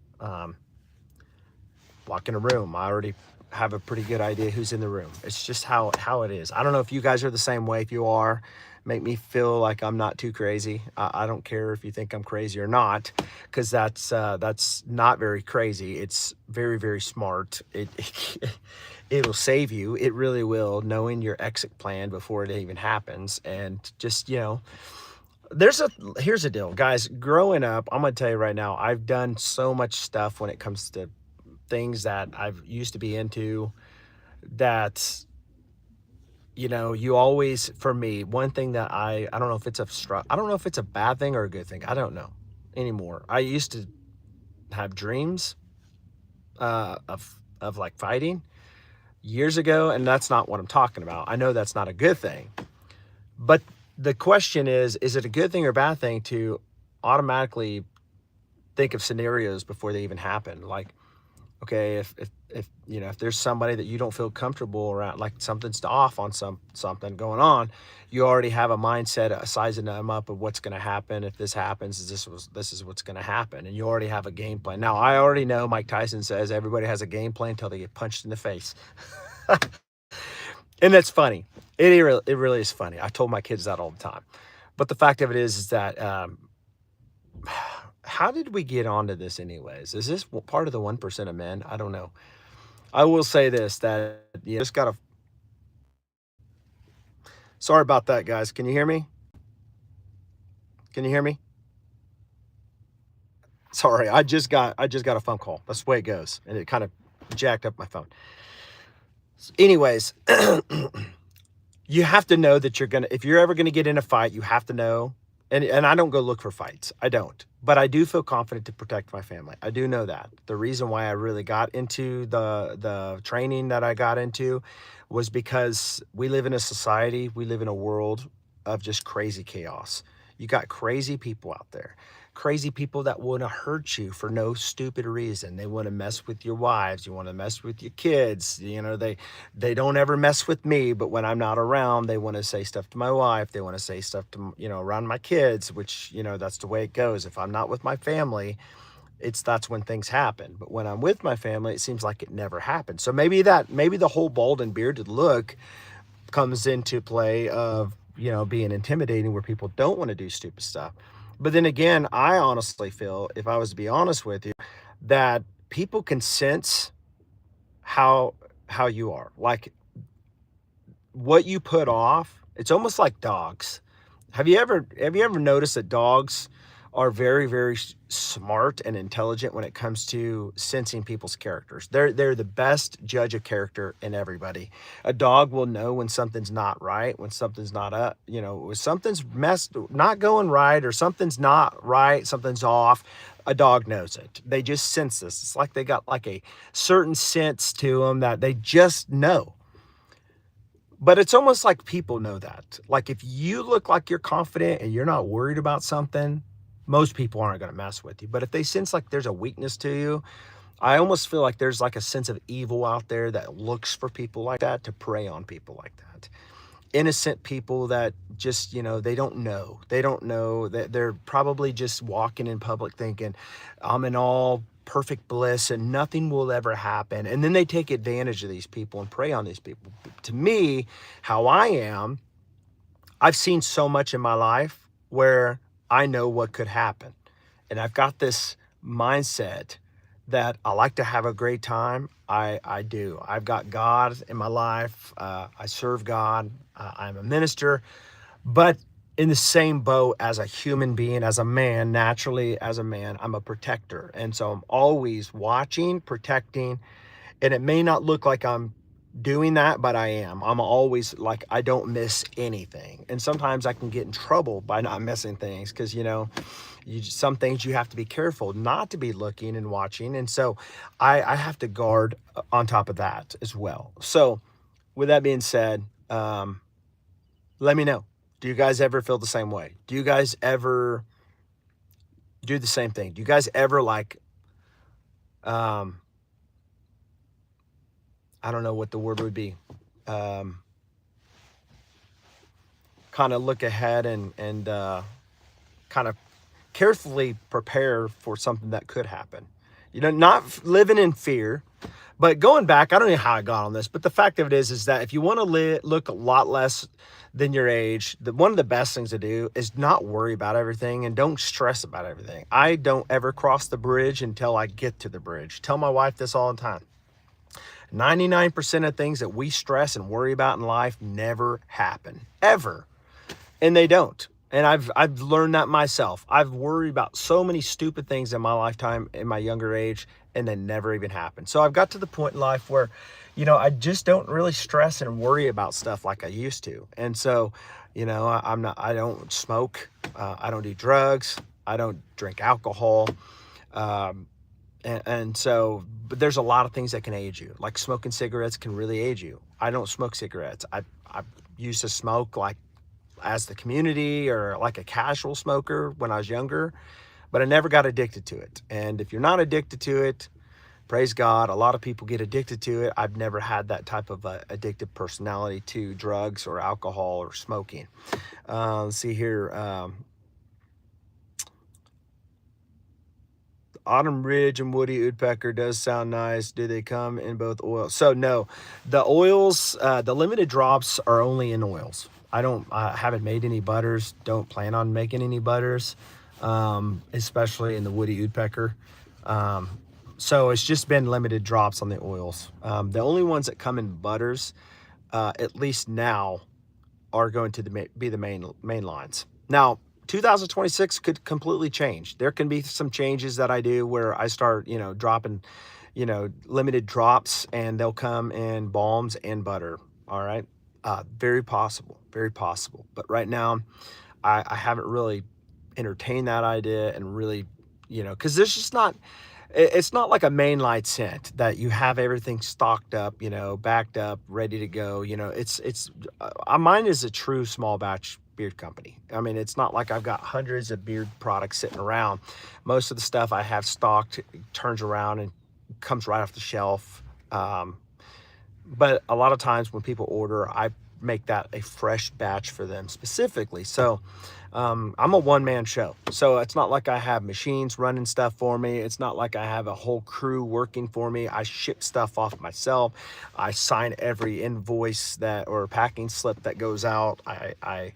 Walk in a room, I already have a pretty good idea who's in the room. It's just how it is. I don't know if you guys are the same way. If you are, make me feel like I'm not too crazy. I don't care if you think I'm crazy or not, because that's not very crazy. It's very, very smart. It'll save you. It really will, knowing your exit plan before it even happens. And just, here's the deal, guys. Growing up, I'm going to tell you right now, I've done so much stuff when it comes to things that I've used to be into, that, you always, for me, one thing that I don't know if it's I don't know if it's a bad thing or a good thing. I don't know anymore. I used to have dreams of like fighting years ago, and that's not what I'm talking about. I know that's not a good thing, but the question is it a good thing or a bad thing to automatically think of scenarios before they even happen? Like, okay, if if there's somebody that you don't feel comfortable around, like something's off on something going on, you already have a mindset sizing them up of what's going to happen. If this happens, this is what's going to happen, and you already have a game plan. Now, I already know Mike Tyson says everybody has a game plan until they get punched in the face. And that's funny. It really is funny. I told my kids that all the time. But the fact of it is that how did we get onto this anyways? Is this part of the 1% of men? I don't know. I will say this, that you just gotta. Sorry about that, guys. Can you hear me? Can you hear me? Sorry, I just got a phone call. That's the way it goes, and it kind of jacked up my phone. Anyways, you have to know that if you're ever gonna get in a fight, you have to know. And I don't go look for fights. I don't. But I do feel confident to protect my family. I do know that. The reason why I really got into the training that I got into was because we live in a society, we live in a world of just crazy chaos. You got crazy people out there. Crazy people that want to hurt you for no stupid reason. They want to mess with your wives. You want to mess with your kids. They don't ever mess with me, but when I'm not around, they want to say stuff to my wife. They want to say stuff to, around my kids, which, that's the way it goes. If I'm not with my family, that's when things happen. But when I'm with my family, it seems like it never happened. So maybe the whole bald and bearded look comes into play of, being intimidating, where people don't want to do stupid stuff. But then again, I honestly feel, if I was to be honest with you, that people can sense how you are. Like, what you put off, it's almost like dogs. Have you ever noticed that dogs are very, very smart and intelligent when it comes to sensing people's characters? They're the best judge of character in everybody. A dog will know when something's not right, when something's not when something's not going right, or something's not right, something's off. A dog knows it. They just sense this. It's like they got like a certain sense to them that they just know. But it's almost like people know that. Like, if you look like you're confident and you're not worried about something, most people aren't going to mess with you. But if they sense like there's a weakness to you, I almost feel like there's like a sense of evil out there that looks for people like that to prey on people like that. Innocent people that just, they don't know. They don't know that they're probably just walking in public thinking, I'm in all perfect bliss and nothing will ever happen. And then they take advantage of these people and prey on these people. To me, how I am, I've seen so much in my life where I know what could happen. And I've got this mindset that I like to have a great time. I do. I've got God in my life. I serve God. I'm a minister. But in the same boat, as a human being, as a man, naturally as a man, I'm a protector. And so I'm always watching, protecting. And it may not look like I'm doing that, but I am. I'm always like, I don't miss anything. And sometimes I can get in trouble by not missing things because, some things you have to be careful not to be looking and watching. And so I have to guard on top of that as well. So with that being said, let me know. Do you guys ever feel the same way? Do you guys ever do the same thing? Do you guys ever I don't know what the word would be, kind of look ahead and kind of carefully prepare for something that could happen? Not living in fear. But going back, I don't know how I got on this, but the fact of it is that if you want to look a lot less than your age, one of the best things to do is not worry about everything and don't stress about everything. I don't ever cross the bridge until I get to the bridge. Tell my wife this all the time. 99% of things that we stress and worry about in life never happen, ever. And they don't. And I've learned that myself. I've worried about so many stupid things in my lifetime, in my younger age, and they never even happened. So I've got to the point in life where, I just don't really stress and worry about stuff like I used to. And so, I don't smoke. I don't do drugs. I don't drink alcohol. And so, but there's a lot of things that can age you. Like smoking cigarettes can really age you. I don't smoke cigarettes. I used to smoke like as the community or like a casual smoker when I was younger, but I never got addicted to it. And if you're not addicted to it, praise God. A lot of people get addicted to it. I've never had that type of addictive personality to drugs or alcohol or smoking. Let's see here. Autumn Ridge and Woody Woodpecker does sound nice. Do they come in both oils? So no, the oils, the limited drops are only in oils. I haven't made any butters. Don't plan on making any butters, especially in the Woody Woodpecker. So it's just been limited drops on the oils. The only ones that come in butters, at least now, are going to be the main lines. Now, 2026 could completely change. There can be some changes that I do where I start, dropping, limited drops, and they'll come in balms and butter. All right. Very possible, very possible. But right now, I haven't really entertained that idea and really, because there's just not, it's not like a mainline scent that you have everything stocked up, backed up, ready to go. Mine is a true small batch beard company. I mean, it's not like I've got hundreds of beard products sitting around. Most of the stuff I have stocked turns around and comes right off the shelf. But a lot of times when people order, I make that a fresh batch for them specifically. So I'm a one-man show. So it's not like I have machines running stuff for me. It's not like I have a whole crew working for me. I ship stuff off myself. I sign every invoice or packing slip that goes out. I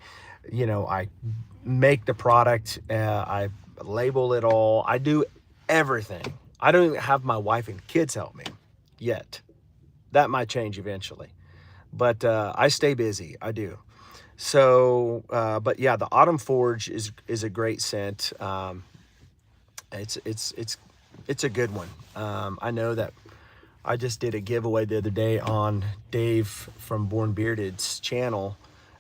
make the product. I label it all. I do everything. I don't even have my wife and kids help me yet. That might change eventually, but I stay busy. I do. So, but yeah, the Autumn Forge is a great scent. It's a good one. I know that I just did a giveaway the other day on Dave from Born Bearded's channel,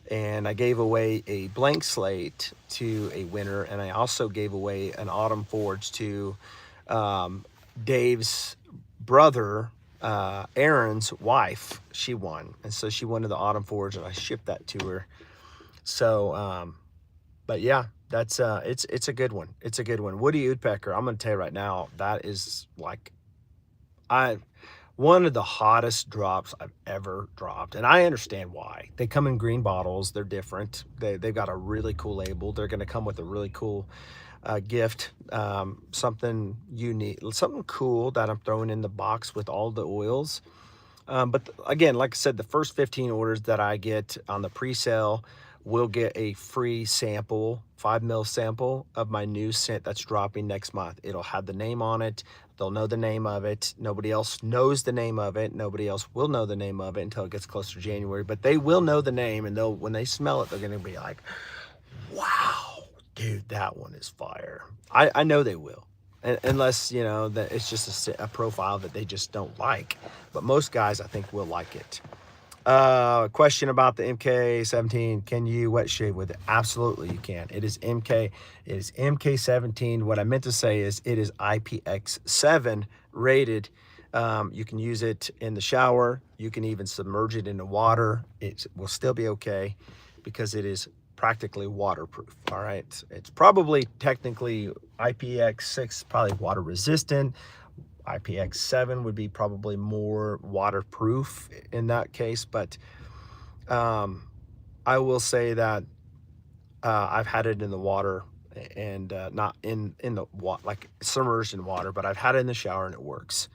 and I gave away a blank slate to a winner, and I also gave away an Autumn Forge to Dave's brother, Aaron's wife. She won, and so she wanted the Autumn Forge, and I shipped that to her. So but yeah, that's it's a good one. It's a good one. Woody Woodpecker, I'm gonna tell you right now, that is like one of the hottest drops I've ever dropped, and I understand why. They come in green bottles. They're different. They've got a really cool label. They're going to come with a really cool gift, something unique, something cool that I'm throwing in the box with all the oils. But again, like I said, the first 15 orders that I get on the pre-sale will get a free sample, 5 ml sample of my new scent that's dropping next month. It'll have the name on it. They'll know the name of it. Nobody else knows the name of it. Nobody else will know the name of it until it gets closer to January, but they will know the name, and when they smell it, they're going to be like, wow, dude, that one is fire. I know they will. Unless, that it's just a profile that they just don't like. But most guys, I think, will like it. Question about the MK17. Can you wet shave with it? Absolutely, you can. It is MK17. What I meant to say is it is IPX7 rated. You can use it in the shower. You can even submerge it into water. It will still be okay because it is practically waterproof. All right, it's probably technically IPX6, probably water resistant. IPX7 would be probably more waterproof in that case, but I will say that I've had it in the water, and not in the water, like submerged in water, but I've had it in the shower, and it works.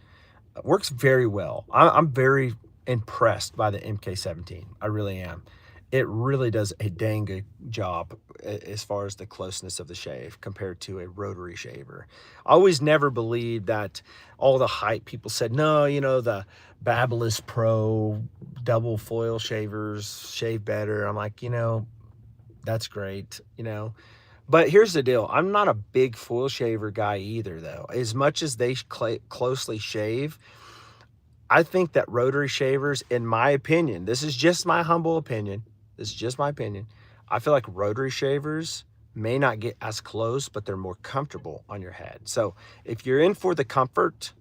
It works very well. I'm very impressed by the MK17. I really am. It really does a dang good job as far as the closeness of the shave compared to a rotary shaver. I always never believed that all the hype people said, no, the Babyliss Pro double foil shavers shave better. I'm like, that's great, But here's the deal. I'm not a big foil shaver guy either, though. As much as they closely shave, I think that rotary shavers, in my opinion, this is just my humble opinion. This is just my opinion. I feel like rotary shavers may not get as close, but they're more comfortable on your head. So if you're in for the comfort,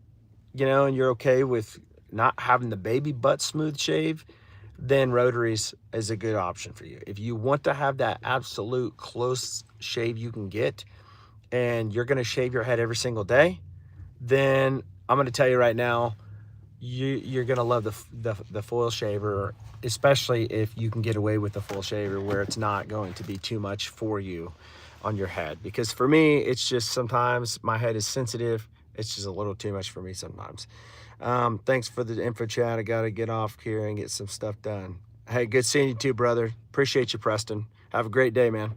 and you're okay with not having the baby butt smooth shave, then rotaries is a good option for you. If you want to have that absolute close shave you can get, and you're going to shave your head every single day, then I'm gonna tell you right now, you're gonna love the foil shaver, especially if you can get away with the foil shaver where it's not going to be too much for you on your head. Because for me, it's just sometimes my head is sensitive. It's just a little too much for me sometimes. Thanks for the info, chat. I gotta get off here and get some stuff done. Hey, good seeing you too, brother. Appreciate you, Preston. Have a great day, man.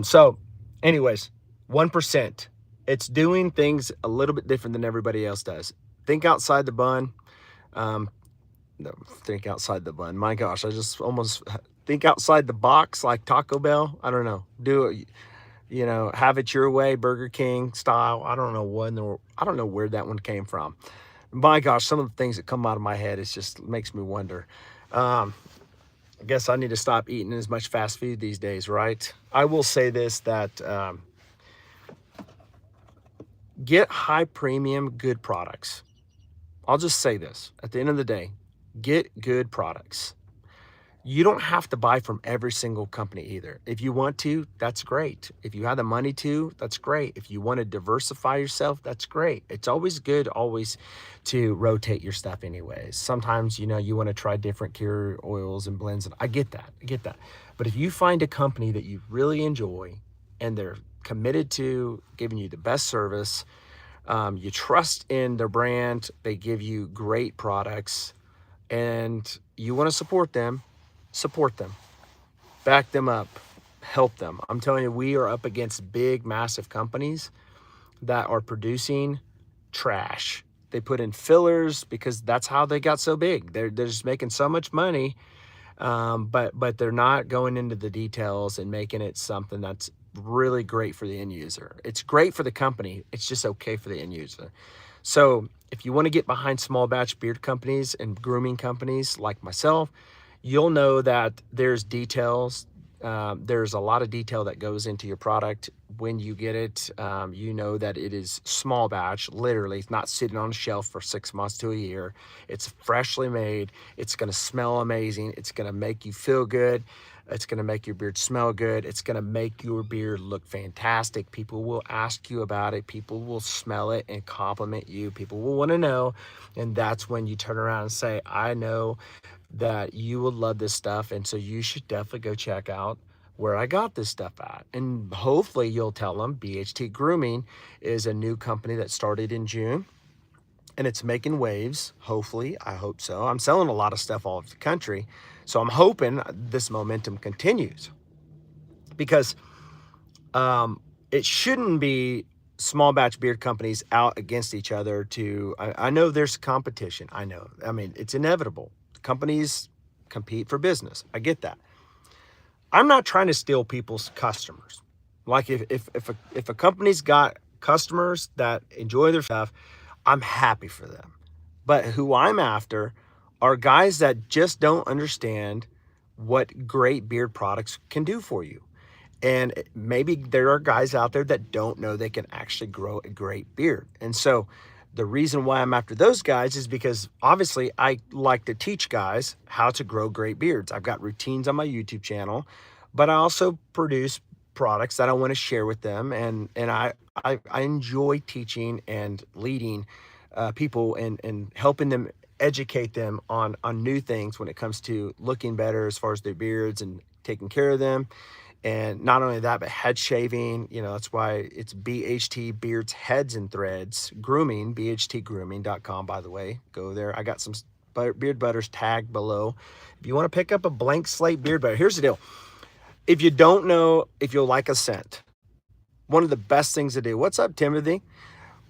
So, anyways, 1%. It's doing things a little bit different than everybody else does. Think outside the bun. Um, no, think outside the bun. My gosh, I just almost think outside the box like Taco Bell. I don't know. Do it, have it your way, Burger King style. I don't know I don't know where that one came from. My gosh, some of the things that come out of my head, it just makes me wonder. Um, I guess I need to stop eating as much fast food these days, right? I will say this, that get high premium, good products. I'll just say this. At the end of the day, get good products. You don't have to buy from every single company either. If you want to, that's great. If you have the money to, that's great. If you want to diversify yourself, that's great. It's always good always to rotate your stuff anyways. Sometimes, you want to try different carrier oils and blends. And I get that. I get that. But if you find a company that you really enjoy and they're committed to giving you the best service, you trust in their brand, they give you great products, and you want to support them, back them up, help them. I'm telling you, we are up against big, massive companies that are producing trash. They put in fillers because that's how they got so big. They're just making so much money, but they're not going into the details and making it something that's really great for the end user. It's great for the company. It's just okay for the end user. So if you want to get behind small batch beard companies and grooming companies like myself, you'll know that there's details. There's a lot of detail that goes into your product when you get it. You know that it is small batch, literally. It's not sitting on a shelf for 6 months to a year. It's freshly made. It's going to smell amazing. It's going to make you feel good. It's going to make your beard smell good. It's going to make your beard look fantastic. People will ask you about it. People will smell it and compliment you. People will want to know. And that's when you turn around and say, I know that you will love this stuff. And so you should definitely go check out where I got this stuff at. And hopefully you'll tell them BHT Grooming is a new company that started in June. And it's making waves, hopefully. I hope so. I'm selling a lot of stuff all over the country. So I'm hoping this momentum continues, because it shouldn't be small batch beard companies out against each other I know there's competition. I know. I mean, it's inevitable. Companies compete for business. I get that. I'm not trying to steal people's customers. Like if a company's got customers that enjoy their stuff, I'm happy for them. But who I'm after are guys that just don't understand what great beard products can do for you. And maybe there are guys out there that don't know they can actually grow a great beard. And so the reason why I'm after those guys is because obviously I like to teach guys how to grow great beards. I've got routines on my YouTube channel, but I also produce products that I want to share with them. And I enjoy teaching and leading people and helping them, educate them on new things when it comes to looking better as far as their beards and taking care of them. And not only that, but head shaving. That's why it's BHT Beards, Heads and Threads Grooming, BHTgrooming.com, by the way. Go there. I got some beard butters tagged below. If you want to pick up a blank slate beard butter, here's the deal. If you don't know if you'll like a scent, one of the best things to do. What's up, Timothy?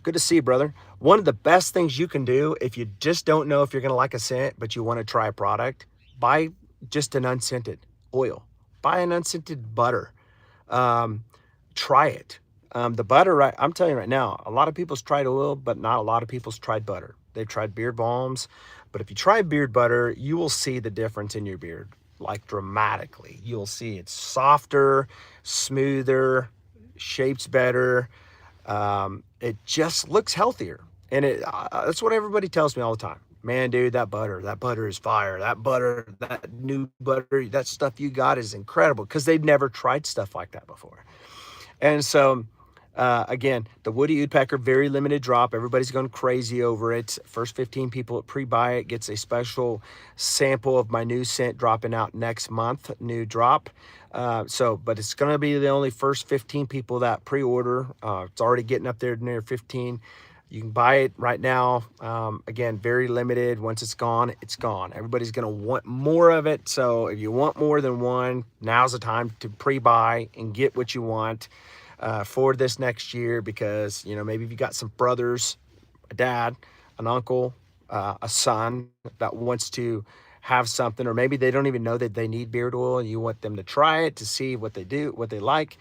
Good to see you, brother. One of the best things you can do if you just don't know if you're going to like a scent, but you want to try a product, buy just an unscented oil. Buy an unscented butter. Try it. The butter, right? I'm telling you right now, a lot of people's tried oil, but not a lot of people's tried butter. They've tried beard balms, but if you try beard butter, you will see the difference in your beard, like dramatically. You'll see it's softer, smoother, shapes better. It just looks healthier. And that's what everybody tells me all the time. Man, dude, that butter is fire. That new butter, that stuff you got is incredible, because they've never tried stuff like that before. And so Again, the Woody Woodpecker, very limited drop. Everybody's going crazy over it. First 15 people that pre-buy it gets a special sample of my new scent dropping out next month, new drop. But it's going to be the only first 15 people that pre-order. It's already getting up there near 15. You can buy it right now. Again, very limited. Once it's gone, it's gone. Everybody's going to want more of it. So if you want more than one, now's the time to pre-buy and get what you want for this next year, because, you know, maybe if you got some brothers, a dad, an uncle, a son that wants to have something, or maybe they don't even know that they need beard oil and you want them to try it to see what they do, what they like.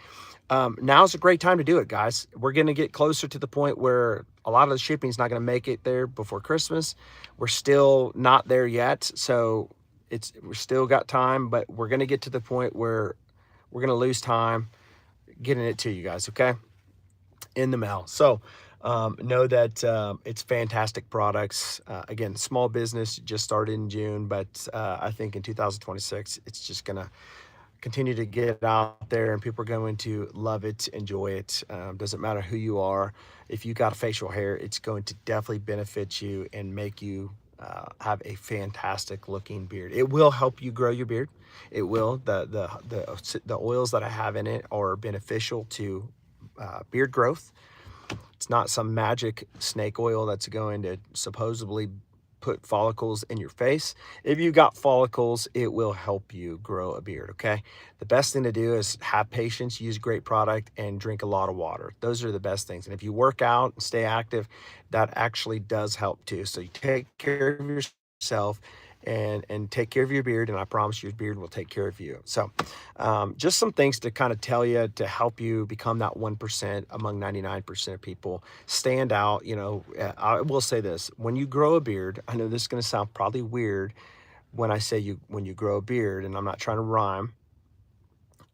Now's a great time to do it, guys. We're going to get closer to the point where a lot of the shipping is not going to make it there before Christmas. We're still not there yet. So we're still got time, but we're going to get to the point where we're going to lose time getting it to you guys. Okay. In the mail. So, know that it's fantastic products. Again, small business just started in June, but I think in 2026, it's just going to continue to get out there and people are going to love it, enjoy it. Doesn't matter who you are. If you got facial hair, it's going to definitely benefit you and make you have a fantastic looking beard. It will help you grow your beard. It will. The oils that I have in it are beneficial to beard growth. It's not some magic snake oil that's going to supposedly put follicles in your face. If you got follicles, it will help you grow a beard, okay? The best thing to do is have patience, use great product, and drink a lot of water. Those are the best things. And if you work out and stay active, that actually does help too. So you take care of yourself and take care of your beard, and I promise your beard will take care of you. So just some things to kind of tell you to help you become that 1% among 99% of people, stand out. You know, I will say this: when you grow a beard, I know this is going to sound probably weird when I say when you grow a beard, and I'm not trying to rhyme,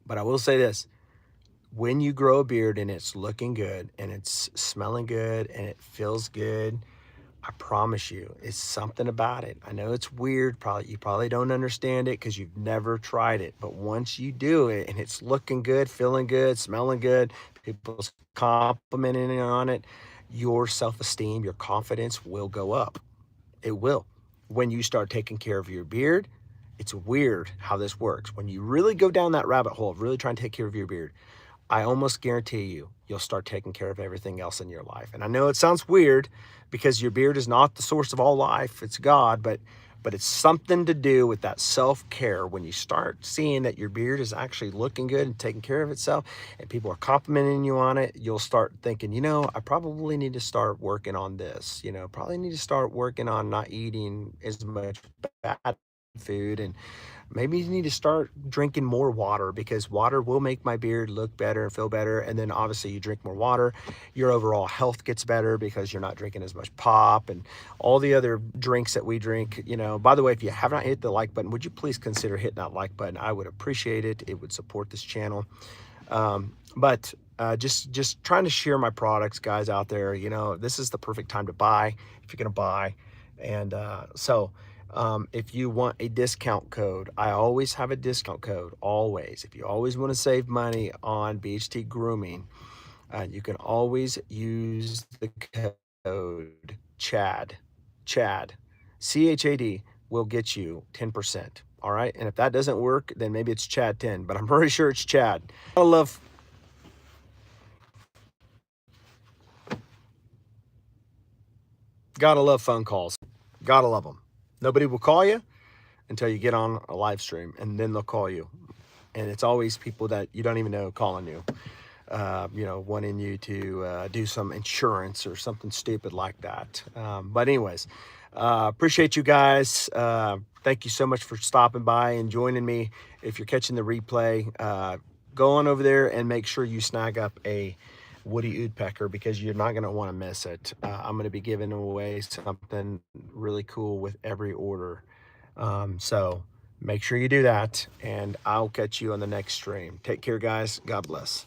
but I will say this: when you grow a beard and it's looking good and it's smelling good and it feels good, I promise you, it's something about it. I know it's weird. You probably don't understand it because you've never tried it. But once you do it and it's looking good, feeling good, smelling good, people's complimenting on it, your self-esteem, your confidence will go up. It will. When you start taking care of your beard, it's weird how this works. When you really go down that rabbit hole of really trying to take care of your beard, I almost guarantee you'll start taking care of everything else in your life. And I know it sounds weird because your beard is not the source of all life. It's God, but it's something to do with that self-care. When you start seeing that your beard is actually looking good and taking care of itself and people are complimenting you on it, you'll start thinking, you know, I probably need to start working on this, you know, probably need to start working on not eating as much bad food, and maybe you need to start drinking more water, because water will make my beard look better and feel better. And then obviously you drink more water, your overall health gets better because you're not drinking as much pop and all the other drinks that we drink. You know, by the way, if you have not hit the like button, would you please consider hitting that like button? I would appreciate it. It would support this channel. Just trying to share my products, guys, out there. You know, this is the perfect time to buy if you're going to buy. And if you want a discount code, I always have a discount code, always. If you always want to save money on BHT Grooming, you can always use the code CHAD. CHAD. CHAD will get you 10%. All right. And if that doesn't work, then maybe it's Chad 10, but I'm pretty sure it's Chad. Gotta love phone calls. Gotta love them. Nobody will call you until you get on a live stream, and then they'll call you. And it's always people that you don't even know calling you, you know, wanting you to do some insurance or something stupid like that. But anyways, appreciate you guys. Thank you so much for stopping by and joining me. If you're catching the replay, go on over there and make sure you snag up a Woody Woodpecker, because you're not going to want to miss it. I'm going to be giving away something really cool with every order. So make sure you do that, and I'll catch you on the next stream. Take care, guys. God bless.